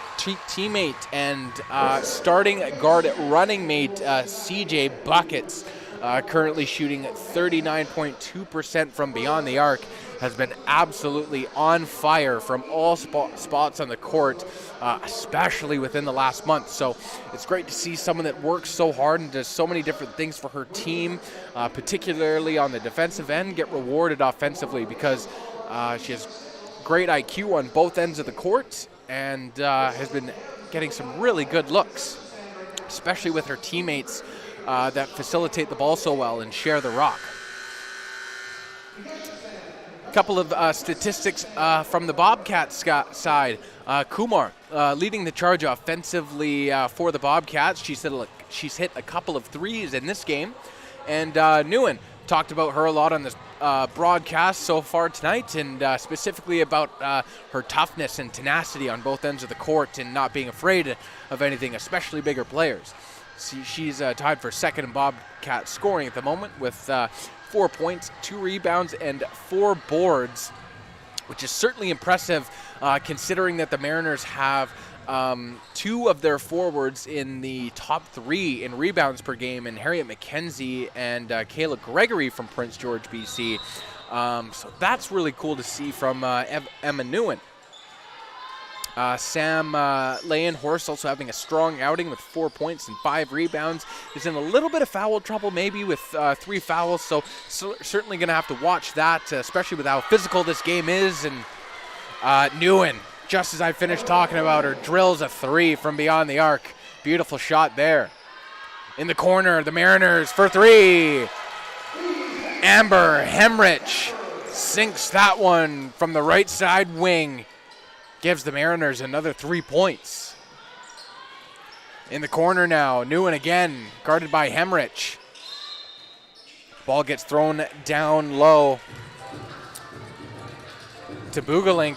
and starting guard running mate CJ Buckets, currently shooting 39.2% from beyond the arc. Has been absolutely on fire from all spots on the court, especially within the last month. So it's great to see someone that works so hard and does so many different things for her team, particularly on the defensive end, get rewarded offensively because she has great IQ on both ends of the court and has been getting some really good looks, especially with her teammates that facilitate the ball so well and share the rock. Couple of statistics from the Bobcats side. Kumar leading the charge offensively for the Bobcats. She's hit a couple of threes in this game. And Nguyen, talked about her a lot on this broadcast so far tonight, and specifically about her toughness and tenacity on both ends of the court and not being afraid of anything, especially bigger players. She's tied for second in Bobcat scoring at the moment with 4 points, 2 rebounds, and 4 boards, which is certainly impressive considering that the Mariners have 2 of their forwards in the top 3 in rebounds per game, and Harriet McKenzie and Kayla Gregory from Prince George, BC. So that's really cool to see from Emma Nguyen. Sam Leyenhorst also having a strong outing with 4 points and 5 rebounds. Is in a little bit of foul trouble, maybe with 3 fouls, so certainly going to have to watch that, especially with how physical this game is. And Nguyen, just as I finished talking about her, drills a 3 from beyond the arc. Beautiful shot there. In the corner, the Mariners for 3. Amber Hemrich sinks that one from the right side wing. Gives the Mariners another 3 points. In the corner now, Nguyen again, guarded by Hemrich. Ball gets thrown down low to Bugalink,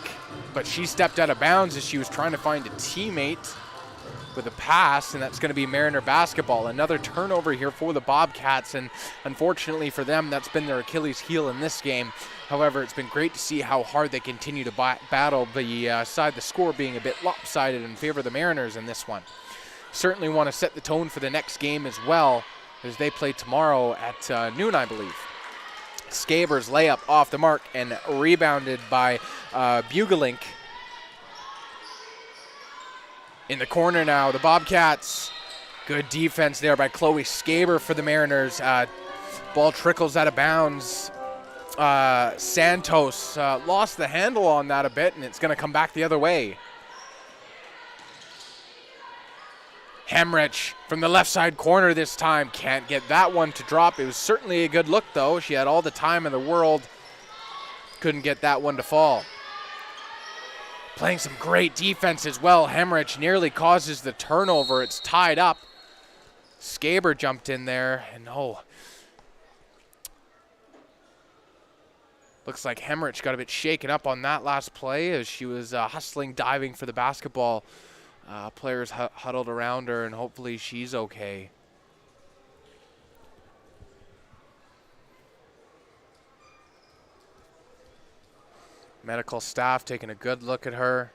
but she stepped out of bounds as she was trying to find a teammate with a pass, and that's going to be Mariner basketball. Another turnover here for the Bobcats, and unfortunately for them, that's been their Achilles heel in this game. However, it's been great to see how hard they continue to battle the score being a bit lopsided in favor of the Mariners in this one. Certainly want to set the tone for the next game as well, as they play tomorrow at noon, I believe. Skaber's layup off the mark and rebounded by Bugalink. In the corner now, the Bobcats. Good defense there by Chloe Skaber for the Mariners. Ball trickles out of bounds. Santos lost the handle on that a bit, and it's going to come back the other way. Hemrich from the left side corner this time. Can't get that one to drop. It was certainly a good look, though. She had all the time in the world. Couldn't get that one to fall. Playing some great defense as well. Hemrich nearly causes the turnover. It's tied up. Skaber jumped in there, and looks like Hemrich got a bit shaken up on that last play as she was hustling, diving for the basketball. Players huddled around her, and hopefully she's okay. Medical staff taking a good look at her.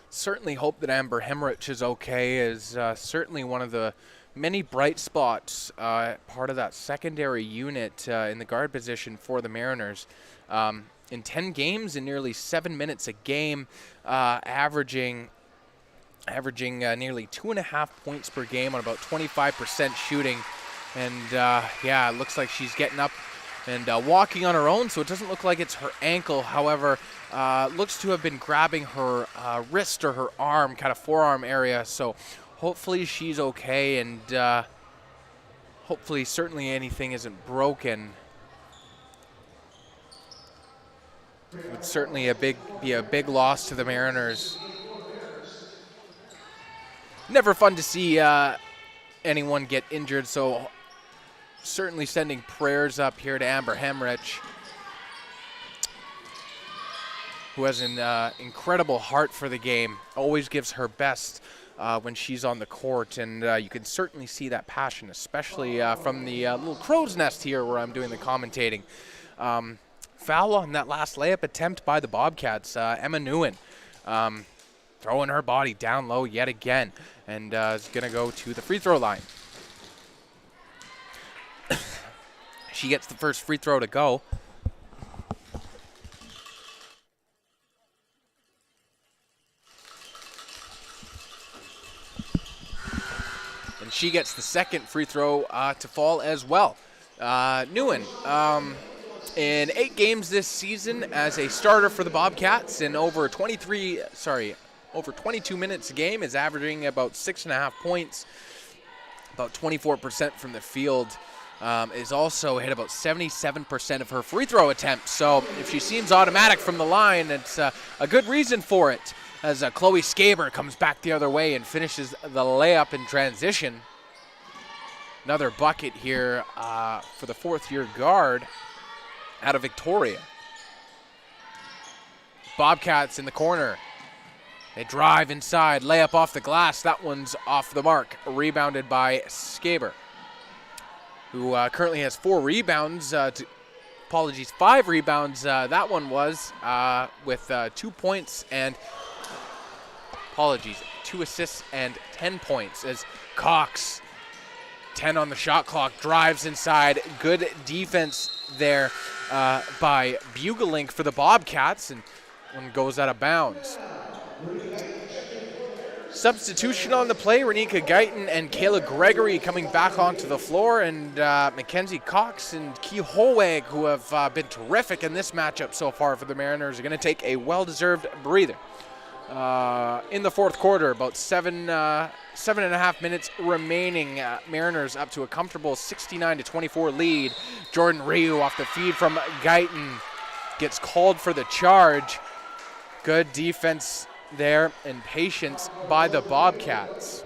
Certainly hope that Amber Hemrich is okay, is certainly one of the many bright spots, part of that secondary unit in the guard position for the Mariners. In 10 games and nearly 7 minutes a game, averaging nearly 2.5 points per game on about 25% shooting. And yeah, it looks like she's getting up and walking on her own, so it doesn't look like it's her ankle. However, looks to have been grabbing her wrist or her arm, kind of forearm area. So hopefully she's okay, and hopefully certainly anything isn't broken. It would certainly be a big loss to the Mariners. Never fun to see anyone get injured, so certainly sending prayers up here to Amber Hemrich, who has an incredible heart for the game, always gives her best when she's on the court, and you can certainly see that passion, especially from the little crow's nest here where I'm doing the commentating. Foul on that last layup attempt by the Bobcats. Emma Nguyen throwing her body down low yet again, and is going to go to the free throw line. She gets the first free throw to go. And she gets the second free throw to fall as well. Nguyen, in 8 games this season as a starter for the Bobcats, in over 22 minutes a game, is averaging about 6.5 points, about 24% from the field. Is also hit about 77% of her free throw attempts. So if she seems automatic from the line, it's a good reason for it, as Chloe Skaber comes back the other way and finishes the layup in transition. Another bucket here for the fourth-year guard out of Victoria. Bobcats in the corner. They drive inside, layup off the glass. That one's off the mark, rebounded by Skaber, who currently has 4 rebounds. 5 rebounds. That one was with 2 points and 2 assists and 10 points, as Cox, 10 on the shot clock, drives inside. Good defense there by Bugalink for the Bobcats, and one goes out of bounds. Substitution on the play, Renika Guyton and Kayla Gregory coming back onto the floor, and Mackenzie Cox and Key Holweg, who have been terrific in this matchup so far for the Mariners, are going to take a well-deserved breather. in the fourth quarter. About 7.5 minutes remaining. Mariners up to a comfortable 69-24 lead. Jordan Ryu off the feed from Guyton gets called for the charge. Good defense there and patience by the Bobcats.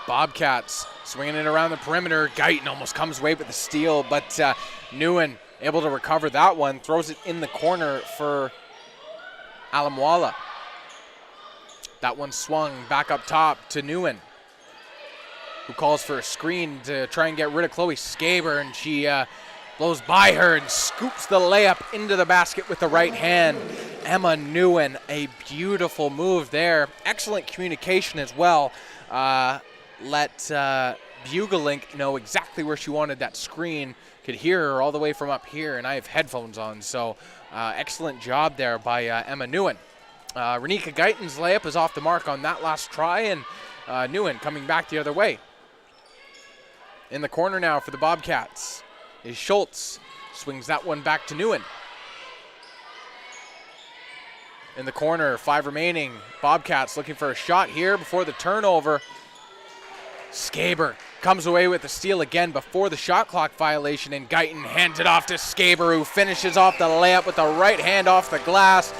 Bobcats swinging it around the perimeter. Guyton almost comes away with the steal, but Nguyen able to recover that one. Throws it in the corner for Alamwala. That one swung back up top to Nguyen, who calls for a screen to try and get rid of Chloe Skaber, and she blows by her and scoops the layup into the basket with the right hand. Emma Nguyen, a beautiful move there. Excellent communication as well. Let Bugelink know exactly where she wanted that screen. Could hear her all the way from up here, and I have headphones on, so excellent job there by Emma Nguyen. Renika Guyton's layup is off the mark on that last try, and Nguyen coming back the other way. In the corner now for the Bobcats is Schultz. Swings that one back to Nguyen. In the corner, 5 remaining. Bobcats looking for a shot here before the turnover. Skaber comes away with the steal again before the shot clock violation, and Guyton hands it off to Skaber, who finishes off the layup with the right hand off the glass.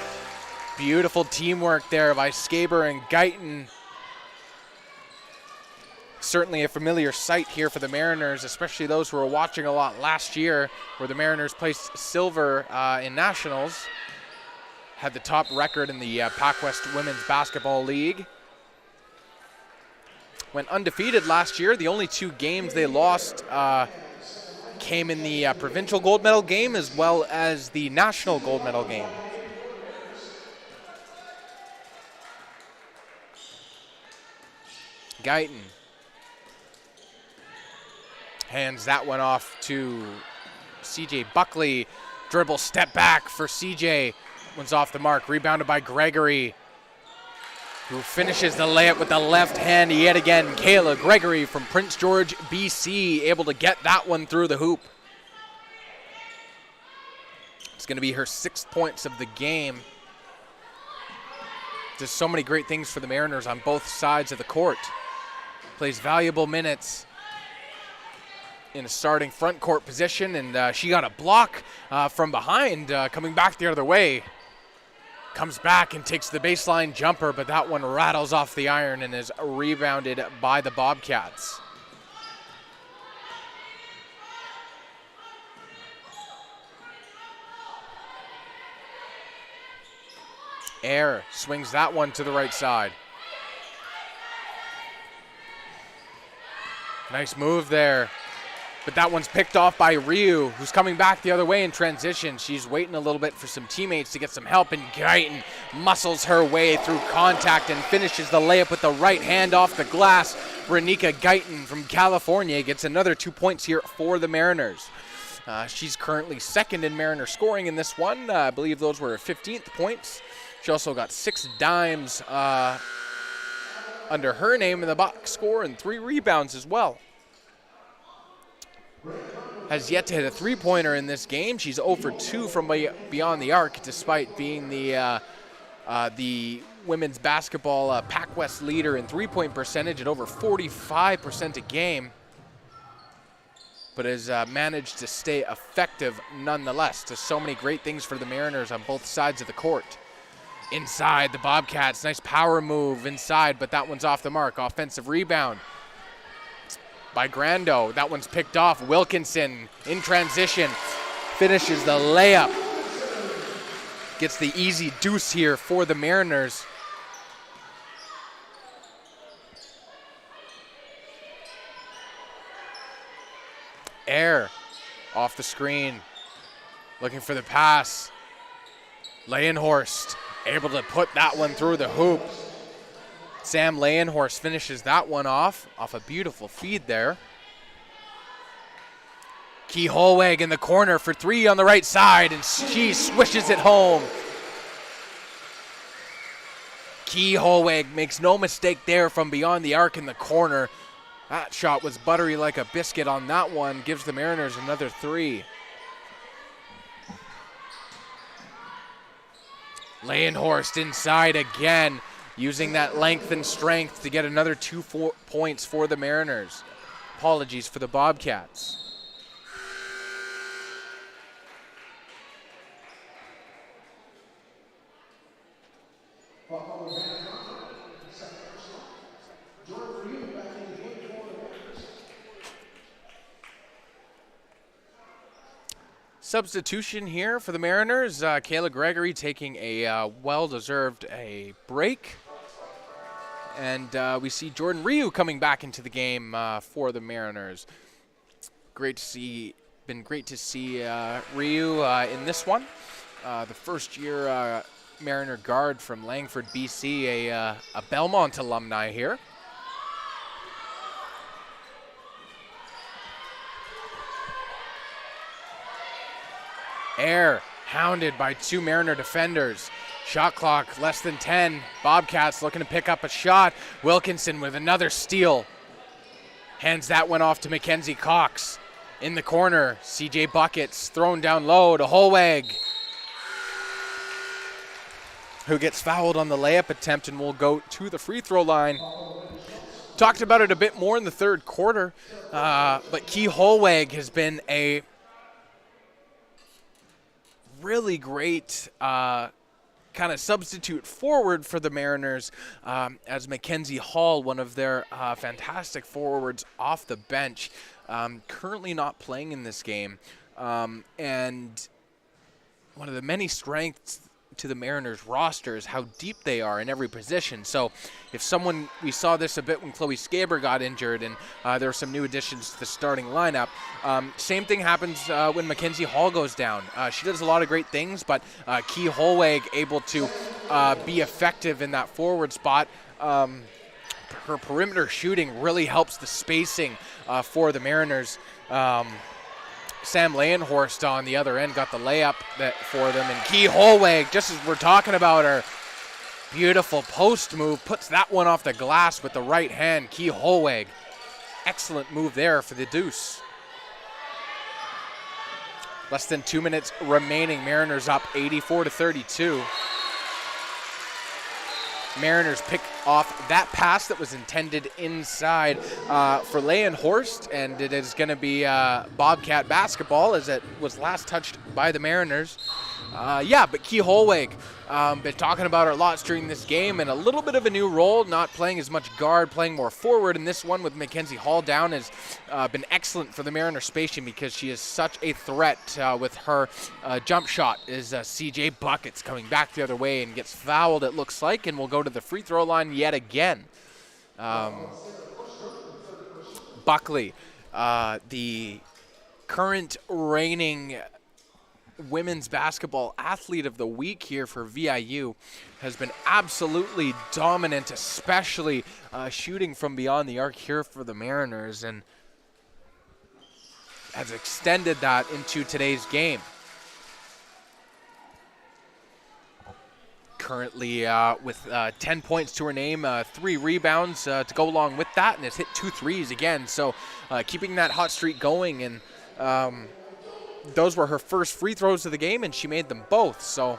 Beautiful teamwork there by Skaber and Guyton. Certainly a familiar sight here for the Mariners, especially those who were watching a lot last year, where the Mariners placed silver in Nationals. Had the top record in the PACWEST Women's Basketball League. Went undefeated last year. The only 2 games they lost came in the provincial gold medal game as well as the national gold medal game. Guyton hands that one off to CJ Buckley. Dribble, step back for CJ. One's off the mark, rebounded by Gregory, who finishes the layup with the left hand yet again. Kayla Gregory from Prince George, BC, able to get that one through the hoop. It's going to be her 6th points of the game. Does so many great things for the Mariners on both sides of the court. Plays valuable minutes in a starting front court position, and she got a block from behind coming back the other way. Comes back and takes the baseline jumper, but that one rattles off the iron and is rebounded by the Bobcats. Air swings that one to the right side. Nice move there. But that one's picked off by Ryu, who's coming back the other way in transition. She's waiting a little bit for some teammates to get some help, and Guyton muscles her way through contact and finishes the layup with the right hand off the glass. Renika Guyton from California gets another 2 points here for the Mariners. She's currently 2nd in Mariner scoring in this one. I believe those were 15th points. She also got 6 dimes under her name in the box score and 3 rebounds as well. Has yet to hit a 3-pointer in this game. She's 0 for 2 from beyond the arc, despite being the women's basketball PACWEST leader in 3-point percentage at over 45% a game, but has managed to stay effective nonetheless. Does so many great things for the Mariners on both sides of the court. Inside, the Bobcats, nice power move inside, but that one's off the mark. Offensive rebound by Grando. That one's picked off. Wilkinson in transition finishes the layup. Gets the easy deuce here for the Mariners. Air off the screen. Looking for the pass. Leyenhorst able to put that one through the hoop. Sam Leyenhorst finishes that one off a beautiful feed there. Key Holweg in the corner for 3 on the right side, and she swishes it home. Key Holweg makes no mistake there from beyond the arc in the corner. That shot was buttery like a biscuit on that one. Gives the Mariners another 3. Leyenhorst inside again, using that length and strength to get another 2 points for the Mariners. Apologies for the Bobcats. Substitution here for the Mariners. Kayla Gregory taking a well-deserved break. And we see Jordan VIU coming back into the game for the Mariners. Been great to see VIU in this one. The first-year Mariner guard from Langford, BC, a Belmont alumni here. Air hounded by 2 Mariner defenders. Shot clock less than 10. Bobcats looking to pick up a shot. Wilkinson with another steal. Hands that one off to Mackenzie Cox. In the corner, CJ Buckets thrown down low to Holweg, who gets fouled on the layup attempt and will go to the free throw line. Talked about it a bit more in the third quarter, but Key Holweg has been a really great kind of substitute forward for the Mariners, as Mackenzie Hall, one of their fantastic forwards off the bench, currently not playing in this game. And one of the many strengths to the Mariners roster is how deep they are in every position. So if someone, we saw this a bit when Chloe Skaber got injured, and there were some new additions to the starting lineup. Same thing happens when Mackenzie Hall goes down. She does a lot of great things, but Key Holweg able to be effective in that forward spot. Her perimeter shooting really helps the spacing for the Mariners. Sam Leyenhorst on the other end got the layup for them, and Key Holweg, just as we're talking about her, beautiful post move, puts that one off the glass with the right hand. Key Holweg, excellent move there for the deuce. Less than 2 minutes remaining, Mariners up 84-32. Mariners pick off that pass that was intended inside for Leyenhorst, and it is going to be Bobcat basketball as it was last touched by the Mariners. But Key Holweg, been talking about her lots during this game, and a little bit of a new role, not playing as much guard, playing more forward. And this one with Mackenzie Hall down has been excellent for the Mariner spacing, because she is such a threat with her jump shot. Is CJ Buckets coming back the other way and gets fouled, it looks like, and will go to the free throw line yet again. Buckley, the current reigning women's basketball athlete of the week here for VIU, has been absolutely dominant, especially shooting from beyond the arc here for the Mariners, and has extended that into today's game. Currently with 10 points to her name, 3 rebounds to go along with that, and has hit 2 threes again. So keeping that hot streak going, and those were her first free throws of the game, and she made them both. So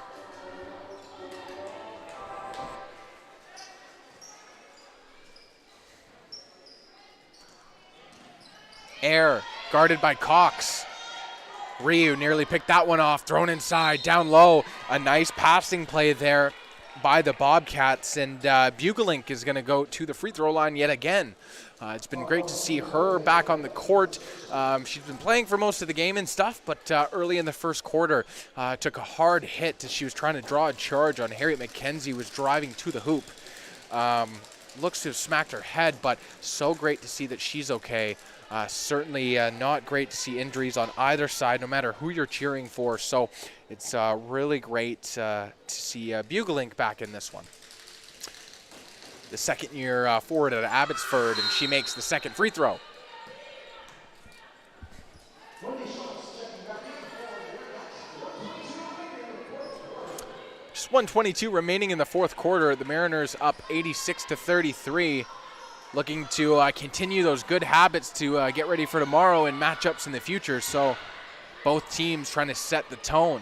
Air guarded by Cox. VIU nearly picked that one off, thrown inside, down low. A nice passing play there by the Bobcats, and Bugelink is going to go to the free throw line yet again. It's been great to see her back on the court. She's been playing for most of the game and stuff, but early in the first quarter took a hard hit as she was trying to draw a charge on Harriet McKenzie, who was driving to the hoop. Looks to have smacked her head, but so great to see that she's okay. Certainly not great to see injuries on either side, no matter who you're cheering for. So it's really great to see Bugelink back in this one. The second-year forward at Abbotsford, and she makes the second free throw. Just 1:22 remaining in the fourth quarter. The Mariners up 86-33. Looking to continue those good habits to get ready for tomorrow and matchups in the future. So both teams trying to set the tone.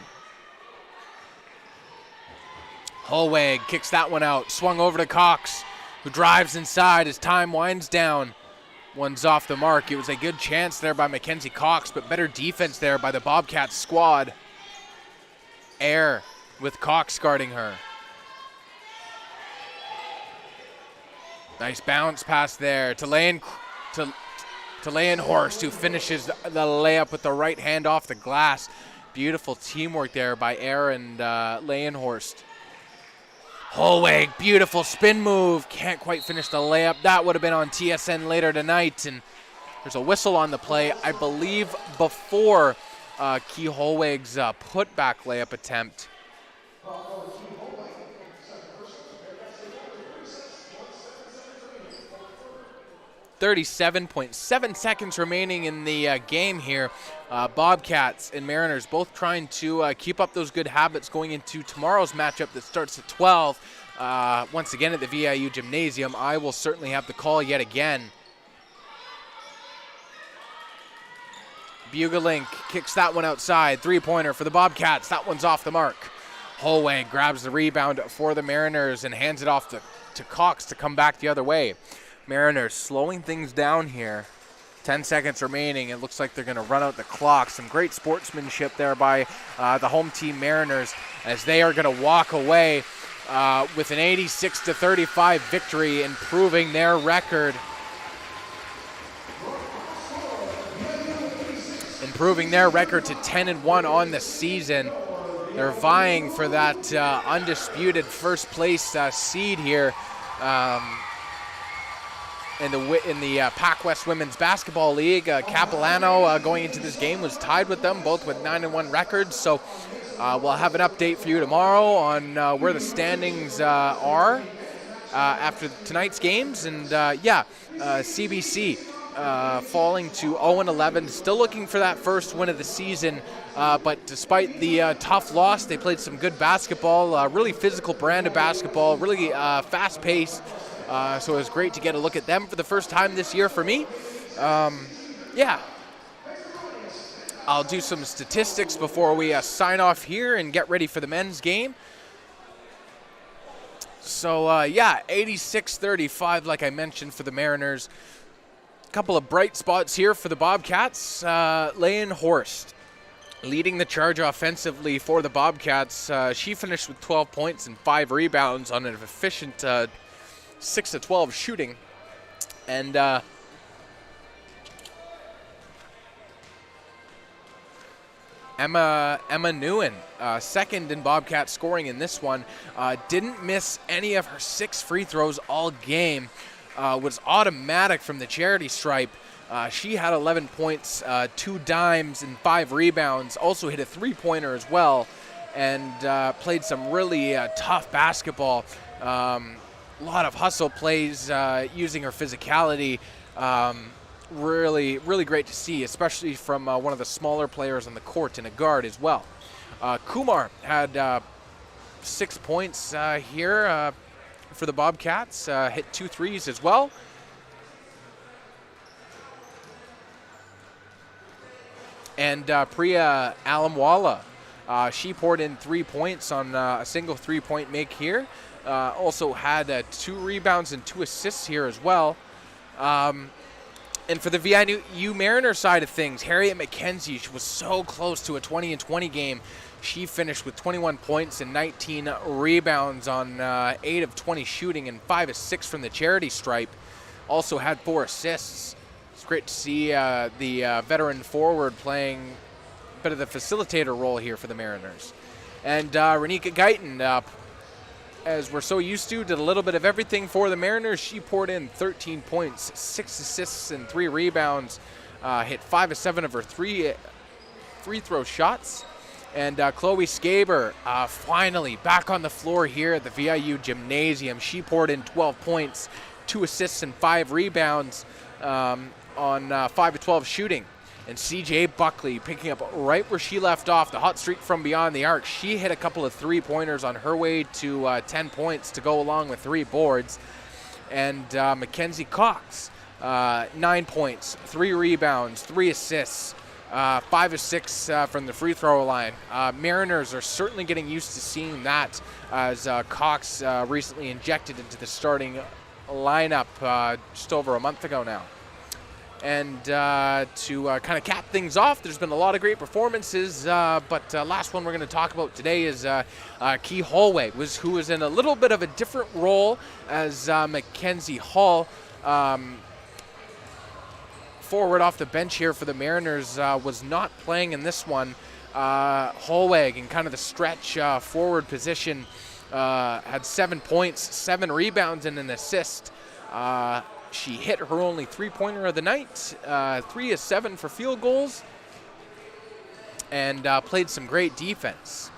Holweg kicks that one out. Swung over to Cox, who drives inside as time winds down. One's off the mark. It was a good chance there by Mackenzie Cox, but better defense there by the Bobcats squad. Air with Cox guarding her. Nice bounce pass there to Leyen Horst, who finishes the layup with the right hand off the glass. Beautiful teamwork there by Air and Leyen Horst. Holweg, beautiful spin move. Can't quite finish the layup. That would have been on TSN later tonight. And there's a whistle on the play, I believe, before Key Holweg's putback layup attempt. 37.7 seconds remaining in the game here. Bobcats and Mariners both trying to keep up those good habits going into tomorrow's matchup that starts at 12. Once again at the VIU Gymnasium. I will certainly have the call yet again. Bugelink kicks that one outside. Three-pointer for the Bobcats. That one's off the mark. Holweg grabs the rebound for the Mariners and hands it off to Cox to come back the other way. Mariners slowing things down here. 10 seconds remaining. It looks like they're going to run out the clock. Some great sportsmanship there by the home team Mariners as they are going to walk away with an 86-35 victory, improving their record. Improving their record to 10-1 on the season. They're vying for that undisputed first place seed here. In the PACWEST Women's Basketball League. Capilano going into this game was tied with them, both with 9-1 records. So we'll have an update for you tomorrow on where the standings are after tonight's games. And CBC falling to 0-11, still looking for that first win of the season. But despite the tough loss, they played some good basketball, really physical brand of basketball, really fast-paced. So it was great to get a look at them for the first time this year for me. I'll do some statistics before we sign off here and get ready for the men's game. So, 86-35, like I mentioned, for the Mariners. A couple of bright spots here for the Bobcats. Leyen Horst leading the charge offensively for the Bobcats. She finished with 12 points and 5 rebounds on an efficient 6-12 shooting. And Emma Nguyen, second in Bobcat scoring in this one, didn't miss any of her 6 free throws all game, was automatic from the charity stripe. She had 11 points, 2 dimes, and 5 rebounds, also hit a three-pointer as well, and played some really tough basketball. A lot of hustle plays using her physicality. Really, really great to see, especially from one of the smaller players on the court and a guard as well. Kumar had 6 points here for the Bobcats, hit 2 threes as well. And Priya Alamwala, she poured in 3 points on a single 3-point make here. Also had 2 rebounds and 2 assists here as well. And for the VIU Mariner side of things, Harriet McKenzie, she was so close to a 20-20 game. She finished with 21 points and 19 rebounds on 8 of 20 shooting and 5 of 6 from the charity stripe. Also had 4 assists. It's great to see the veteran forward playing a bit of the facilitator role here for the Mariners. And Renika Guyton, as we're so used to, did a little bit of everything for the Mariners. She poured in 13 points, 6 assists, and 3 rebounds. Hit 5 of 7 of her free throw shots. And Chloe Skaber, finally back on the floor here at the VIU Gymnasium. She poured in 12 points, 2 assists, and 5 rebounds on 5 of 12 shooting. And CJ Buckley picking up right where she left off, the hot streak from beyond the arc. She hit a couple of three-pointers on her way to 10 points to go along with 3 boards. And Mackenzie Cox, 9 points, 3 rebounds, 3 assists, 5 of 6 from the free throw line. Mariners are certainly getting used to seeing that as Cox recently injected into the starting lineup just over a month ago now. And to kind of cap things off, there's been a lot of great performances, but last one we're going to talk about today is Key Hallway, who was in a little bit of a different role as Mackenzie Hall. Forward off the bench here for the Mariners, was not playing in this one. Hallway in kind of the stretch forward position had 7 points, 7 rebounds, and an assist. She hit her only 3-pointer of the night, 3 of 7 for field goals, and played some great defense.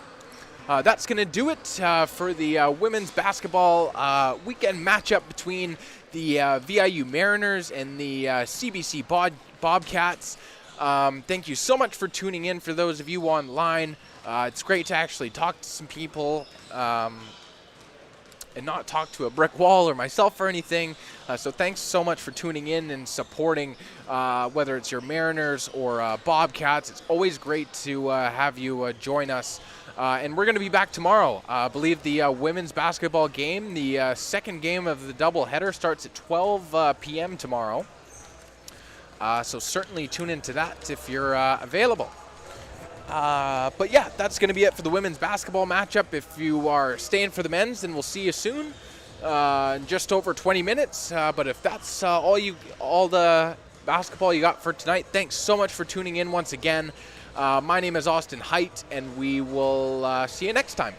That's going to do it for the women's basketball weekend matchup between the VIU Mariners and the CBC Bobcats. Thank you so much for tuning in. For those of you online, it's great to actually talk to some people and not talk to a brick wall or myself or anything. So thanks so much for tuning in and supporting, whether it's your Mariners or Bobcats. It's always great to have you join us. And we're going to be back tomorrow. I believe the women's basketball game, the second game of the doubleheader, starts at 12 p.m. tomorrow. So certainly tune into that if you're available. But yeah, that's going to be it for the women's basketball matchup. If you are staying for the men's, then we'll see you soon. In just over 20 minutes. But if that's all the basketball you got for tonight, thanks so much for tuning in once again. My name is Austin Height, and we will see you next time.